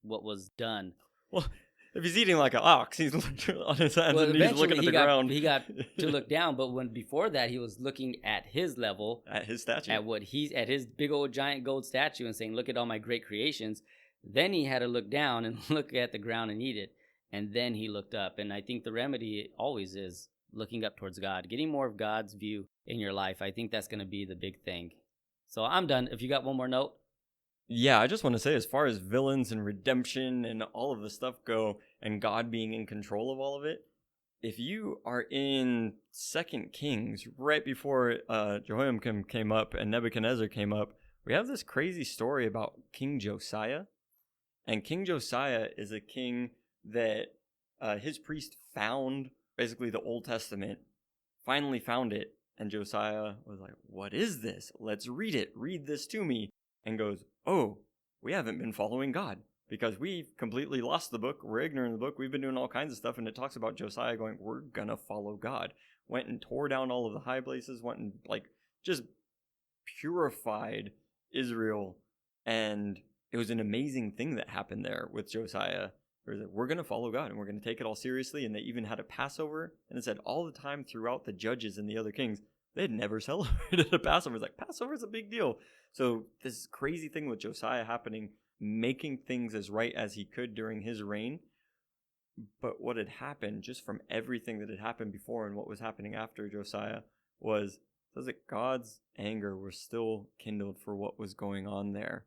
S2: what was done.
S3: Well, if he's eating like an ox, he's on his hands and knees looking at the ground.
S2: He got to look down, but when before that, he was looking at his level,
S3: at his statue,
S2: at his big old giant gold statue, and saying, "Look at all my great creations." Then he had to look down and look at the ground and eat it, and then he looked up. And I think the remedy always is looking up towards God, getting more of God's view in your life. I think that's going to be the big thing. So I'm done. If you got one more note.
S3: Yeah, I just want to say, as far as villains and redemption and all of the stuff go, and God being in control of all of it, if you are in 2 Kings, right before Jehoiakim came up and Nebuchadnezzar came up, we have this crazy story about King Josiah. And King Josiah is a king that his priest found, basically the Old Testament, finally found it. And Josiah was like, what is this? Let's read it. Read this to me. And goes, oh, we haven't been following God because we've completely lost the book. We're ignorant of the book. We've been doing all kinds of stuff. And it talks about Josiah going, we're going to follow God. Went and tore down all of the high places, went and just purified Israel And it was an amazing thing that happened there with Josiah. We're going to follow God and we're going to take it all seriously. And they even had a Passover. And it said all the time throughout the judges and the other kings, they had never celebrated a Passover. It's like, Passover is a big deal. So this crazy thing with Josiah happening, making things as right as he could during his reign. But what had happened, just from everything that had happened before and what was happening after Josiah, was that God's anger was still kindled for what was going on there.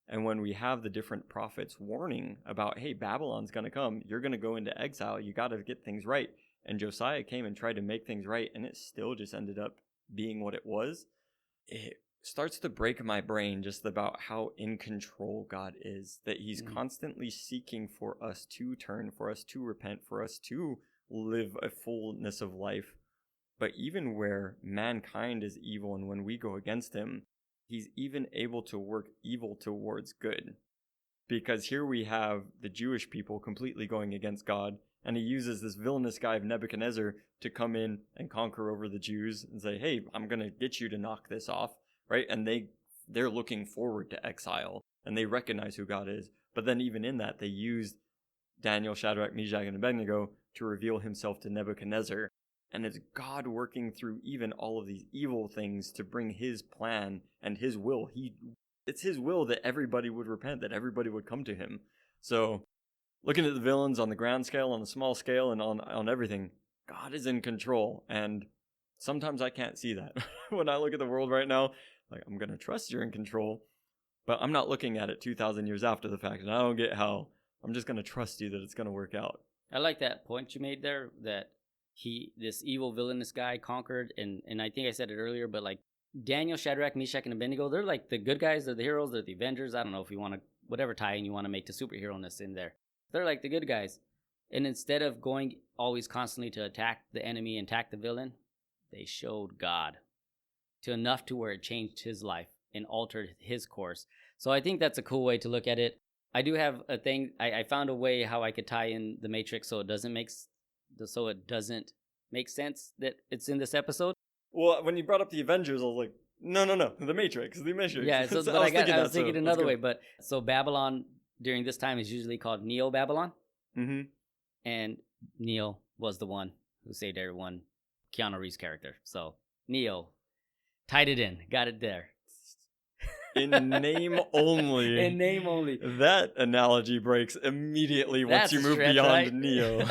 S3: And when we have the different prophets warning about, hey, Babylon's going to come, you're going to go into exile, you got to get things right. And Josiah came and tried to make things right, and it still just ended up being what it was. It starts to break my brain just about how in control God is, that he's constantly seeking for us to turn, for us to repent, for us to live a fullness of life. But even where mankind is evil and when we go against him, he's even able to work evil towards good. Because here we have the Jewish people completely going against God, and he uses this villainous guy of Nebuchadnezzar to come in and conquer over the Jews and say, hey, I'm going to get you to knock this off, right? And they're looking forward to exile, and they recognize who God is. But then even in that, they used Daniel, Shadrach, Meshach, and Abednego to reveal himself to Nebuchadnezzar. And it's God working through even all of these evil things to bring his plan and his will. It's his will that everybody would repent, that everybody would come to him. So looking at the villains on the grand scale, on the small scale, and on everything, God is in control. And sometimes I can't see that. When I look at the world right now, like, I'm going to trust you're in control, but I'm not looking at it 2,000 years after the fact, and I don't get how. I'm just going to trust you that it's going to work out.
S2: I like that point you made there, that this evil villainous guy conquered, and I think I said it earlier, but like Daniel, Shadrach, Meshach, and Abednego, they're like the good guys, they're the heroes, they're the Avengers. I don't know if you want to, whatever tie-in you want to make to superhero-ness in there. They're like the good guys. And instead of going always constantly to attack the enemy and attack the villain, they showed God to enough to where it changed his life and altered his course. So I think that's a cool way to look at it. I do have a thing, I found a way how I could tie in the Matrix so it doesn't make sense that it's in this episode.
S3: Well, when you brought up the Avengers, I was like, no, the Matrix.
S2: Yeah, so, but I was thinking another way. But so Babylon during this time is usually called Neo-Babylon. Mm-hmm. And Neo was the one who saved everyone, Keanu Reeves' character. So Neo, tied it in, got it there.
S3: In name only.
S2: In name only.
S3: That analogy breaks immediately once you move beyond
S2: right?
S3: Neo.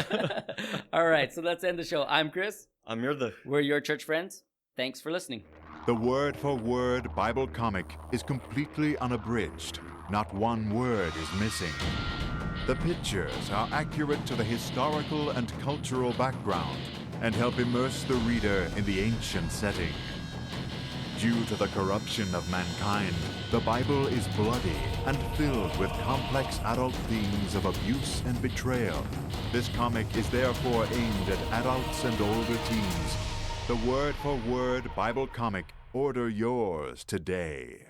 S2: All right, so let's end the show. I'm Chris.
S3: I'm Mirda.
S2: We're your church friends. Thanks for listening.
S4: The word-for-word Bible comic is completely unabridged. Not one word is missing. The pictures are accurate to the historical and cultural background and help immerse the reader in the ancient setting. Due to the corruption of mankind, the Bible is bloody and filled with complex adult themes of abuse and betrayal. This comic is therefore aimed at adults and older teens. The word-for-word Bible comic. Order yours today.